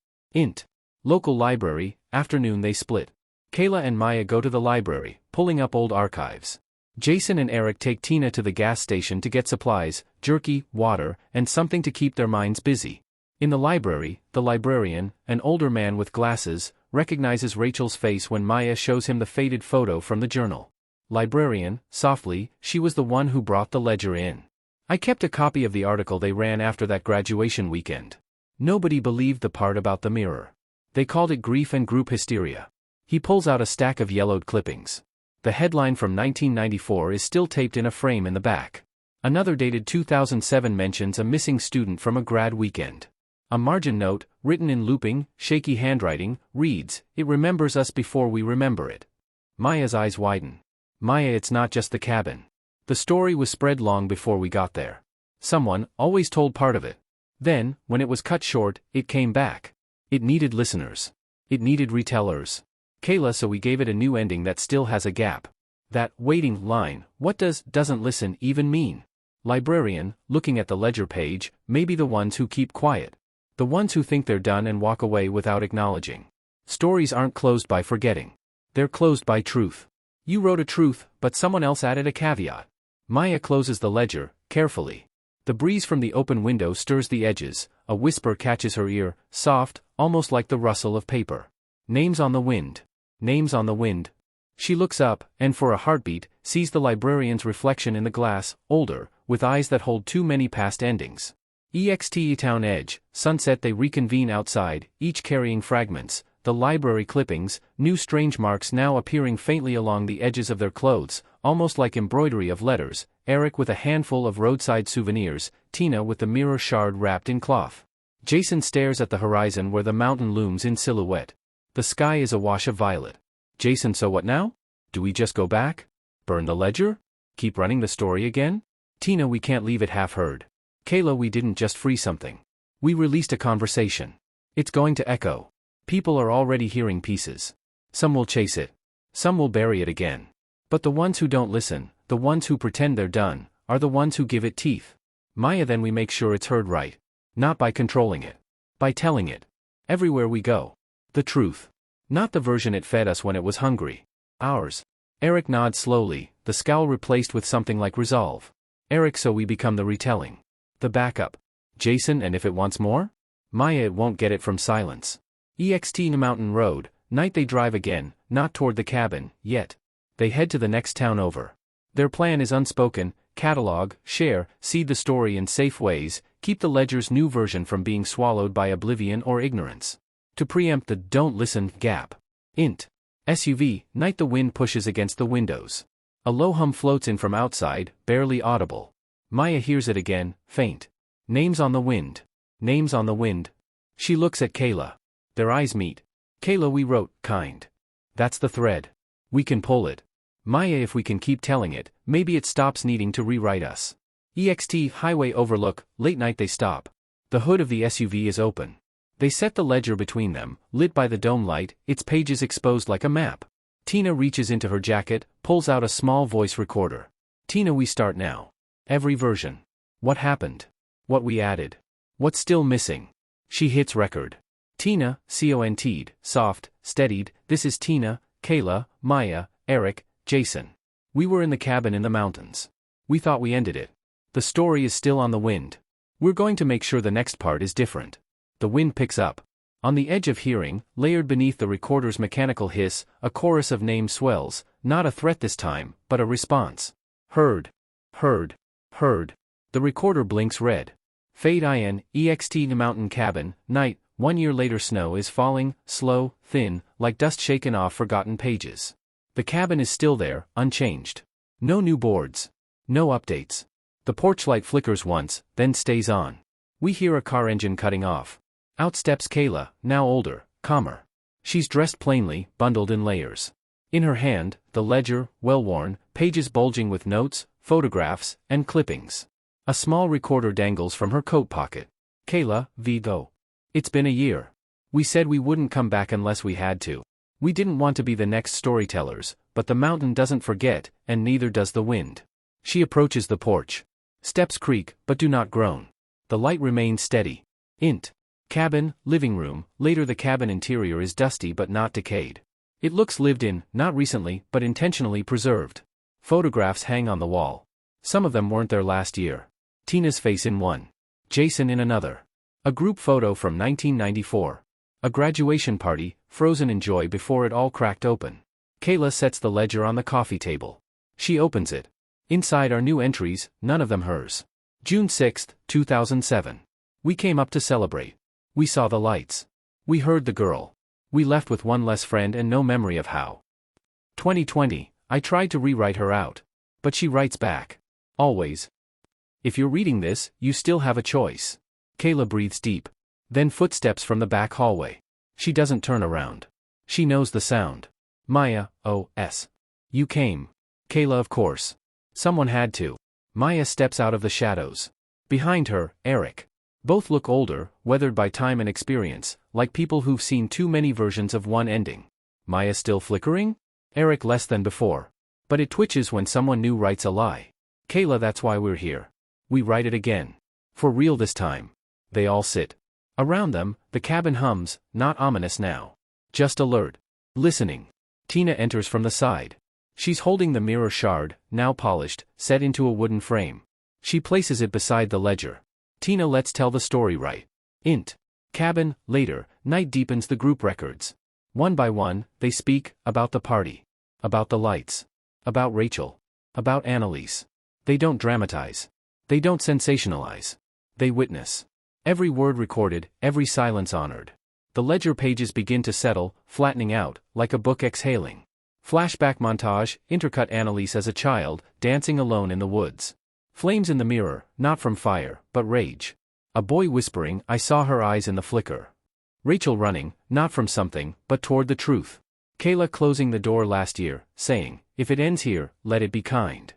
Local library, afternoon they split. Kayla and Maya go to the library, pulling up old archives. Jason and Eric take Tina to the gas station to get supplies, jerky, water, and something to keep their minds busy. In the library, the librarian, an older man with glasses, recognizes Rachel's face when Maya shows him the faded photo from the journal. Librarian, softly, she was the one who brought the ledger in. I kept a copy of the article they ran after that graduation weekend. Nobody believed the part about the mirror. They called it grief and group hysteria. He pulls out a stack of yellowed clippings. The headline from 1994 is still taped in a frame in the back. Another dated 2007 mentions a missing student from a grad weekend. A margin note, written in looping, shaky handwriting, reads, "It remembers us before we remember it." Maya's eyes widen. Maya, it's not just the cabin. The story was spread long before we got there. Someone always told part of it. Then, when it was cut short, it came back. It needed listeners. It needed retellers. Kayla, so we gave it a new ending that still has a gap. That waiting line, what does doesn't listen even mean? Librarian, looking at the ledger page, maybe the ones who keep quiet. The ones who think they're done and walk away without acknowledging. Stories aren't closed by forgetting. They're closed by truth. You wrote a truth, but someone else added a caveat. Maya closes the ledger, carefully. The breeze from the open window stirs the edges, a whisper catches her ear, soft, almost like the rustle of paper. Names on the wind. Names on the wind. She looks up, and for a heartbeat, sees the librarian's reflection in the glass, older, with eyes that hold too many past endings. EXT Town Edge, sunset. They reconvene outside, each carrying fragments, the library clippings, new strange marks now appearing faintly along the edges of their clothes, almost like embroidery of letters, Eric with a handful of roadside souvenirs, Tina with the mirror shard wrapped in cloth. Jason stares at the horizon where the mountain looms in silhouette. The sky is awash of violet. Jason, so what now? Do we just go back? Burn the ledger? Keep running the story again? Tina, we can't leave it half-heard. Kayla, we didn't just free something. We released a conversation. It's going to echo. People are already hearing pieces. Some will chase it. Some will bury it again. But the ones who don't listen, the ones who pretend they're done, are the ones who give it teeth. Maya, then we make sure it's heard right. Not by controlling it. By telling it. Everywhere we go. The truth. Not the version it fed us when it was hungry. Ours. Eric nods slowly, the scowl replaced with something like resolve. Eric, so we become the retelling. The backup. Jason, and if it wants more? Maya, it won't get it from silence. EXT Mountain Road, night. They drive again, not toward the cabin, yet. They head to the next town over. Their plan is unspoken: catalog, share, seed the story in safe ways, keep the ledger's new version from being swallowed by oblivion or ignorance. To preempt the don't listen gap. Int. SUV, night. The wind pushes against the windows. A low hum floats in from outside, barely audible. Maya hears it again, faint. Names on the wind. Names on the wind. She looks at Kayla. Their eyes meet. Kayla, we wrote, kind. That's the thread. We can pull it. Maya, if we can keep telling it, maybe it stops needing to rewrite us. EXT Highway overlook, late night. They stop. The hood of the SUV is open. They set the ledger between them, lit by the dome light, its pages exposed like a map. Tina reaches into her jacket, pulls out a small voice recorder. Tina, we start now. Every version. What happened? What we added? What's still missing? She hits record. Tina, CONT'd, soft, steadied. This is Tina, Kayla, Maya, Eric, Jason. We were in the cabin in the mountains. We thought we ended it. The story is still on the wind. We're going to make sure the next part is different. The wind picks up. On the edge of hearing, layered beneath the recorder's mechanical hiss, a chorus of names swells, not a threat this time, but a response. Heard. Heard. Heard. The recorder blinks red. Fade in, EXT Mountain Cabin, night. 1 year later. Snow is falling, slow, thin, like dust shaken off forgotten pages. The cabin is still there, unchanged. No new boards. No updates. The porch light flickers once, then stays on. We hear a car engine cutting off. Out steps Kayla, now older, calmer. She's dressed plainly, bundled in layers. In her hand, the ledger, well-worn, pages bulging with notes, photographs, and clippings. A small recorder dangles from her coat pocket. Kayla, go. It's been a year. We said we wouldn't come back unless we had to. We didn't want to be the next storytellers, but the mountain doesn't forget, and neither does the wind. She approaches the porch. Steps creak, but do not groan. The light remains steady. Int. Cabin, living room. Later. The cabin interior is dusty but not decayed. It looks lived in, not recently, but intentionally preserved. Photographs hang on the wall. Some of them weren't there last year. Tina's face in one. Jason in another. A group photo from 1994. A graduation party, frozen in joy before it all cracked open. Kayla sets the ledger on the coffee table. She opens it. Inside are new entries, none of them hers. June 6, 2007. We came up to celebrate. We saw the lights. We heard the girl. We left with one less friend and no memory of how. 2020, I tried to rewrite her out. But she writes back. Always. If you're reading this, you still have a choice. Kayla breathes deep. Then footsteps from the back hallway. She doesn't turn around. She knows the sound. Maya, O.S. You came. Kayla, of course. Someone had to. Maya steps out of the shadows. Behind her, Eric. Both look older, weathered by time and experience, like people who've seen too many versions of one ending. Maya still flickering? Eric less than before. But it twitches when someone new writes a lie. Kayla, that's why we're here. We write it again. For real this time. They all sit. Around them, the cabin hums, not ominous now. Just alert. Listening. Tina enters from the side. She's holding the mirror shard, now polished, set into a wooden frame. She places it beside the ledger. Tina, let's tell the story right. Int. Cabin, later, night deepens the group records. One by one, they speak, about the party. About the lights. About Rachel. About Annalise. They don't dramatize. They don't sensationalize. They witness. Every word recorded, every silence honored. The ledger pages begin to settle, flattening out, like a book exhaling. Flashback montage, intercut Annalise as a child, dancing alone in the woods. Flames in the mirror, not from fire, but rage. A boy whispering, I saw her eyes in the flicker. Rachel running, not from something, but toward the truth. Kayla closing the door last year, saying, if it ends here, let it be kind.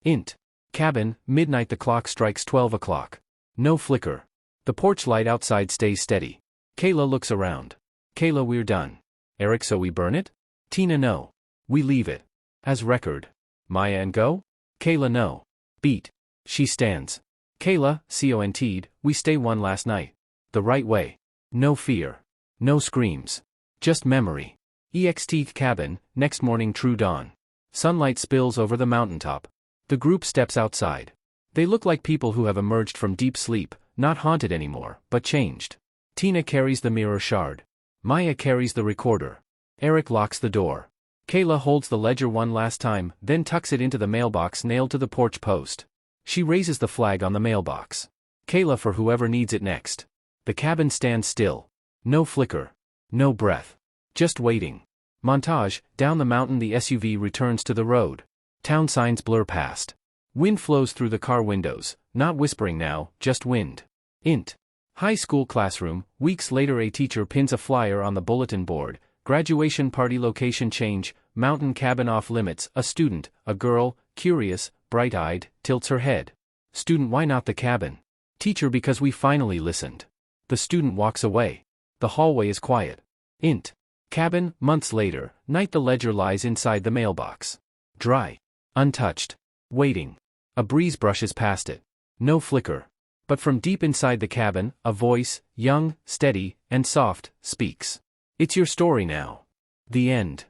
Int. Cabin, midnight the clock strikes 12 o'clock. No flicker. The porch light outside stays steady. Kayla looks around. Kayla, we're done. Eric, so we burn it? Tina, no. We leave it. As record. Maya and go? Kayla, no. Beat. She stands. Kayla, CONT'd, we stay one last night. The right way. No fear. No screams. Just memory. EXT cabin, next morning true dawn. Sunlight spills over the mountaintop. The group steps outside. They look like people who have emerged from deep sleep, not haunted anymore, but changed. Tina carries the mirror shard. Maya carries the recorder. Eric locks the door. Kayla holds the ledger one last time, then tucks it into the mailbox nailed to the porch post. She raises the flag on the mailbox. Kayla for whoever needs it next. The cabin stands still. No flicker. No breath. Just waiting. Montage, down the mountain the SUV returns to the road. Town signs blur past. Wind flows through the car windows, not whispering now, just wind. Int. High school classroom, weeks later a teacher pins a flyer on the bulletin board, graduation party location change, mountain cabin off limits, a student, a girl, curious, bright-eyed, tilts her head. Student, why not the cabin? Teacher, because we finally listened. The student walks away. The hallway is quiet. Int. Cabin, months later, night the ledger lies inside the mailbox. Dry. Untouched. Waiting. A breeze brushes past it. No flicker. But from deep inside the cabin, a voice, young, steady, and soft, speaks. It's your story now. The end.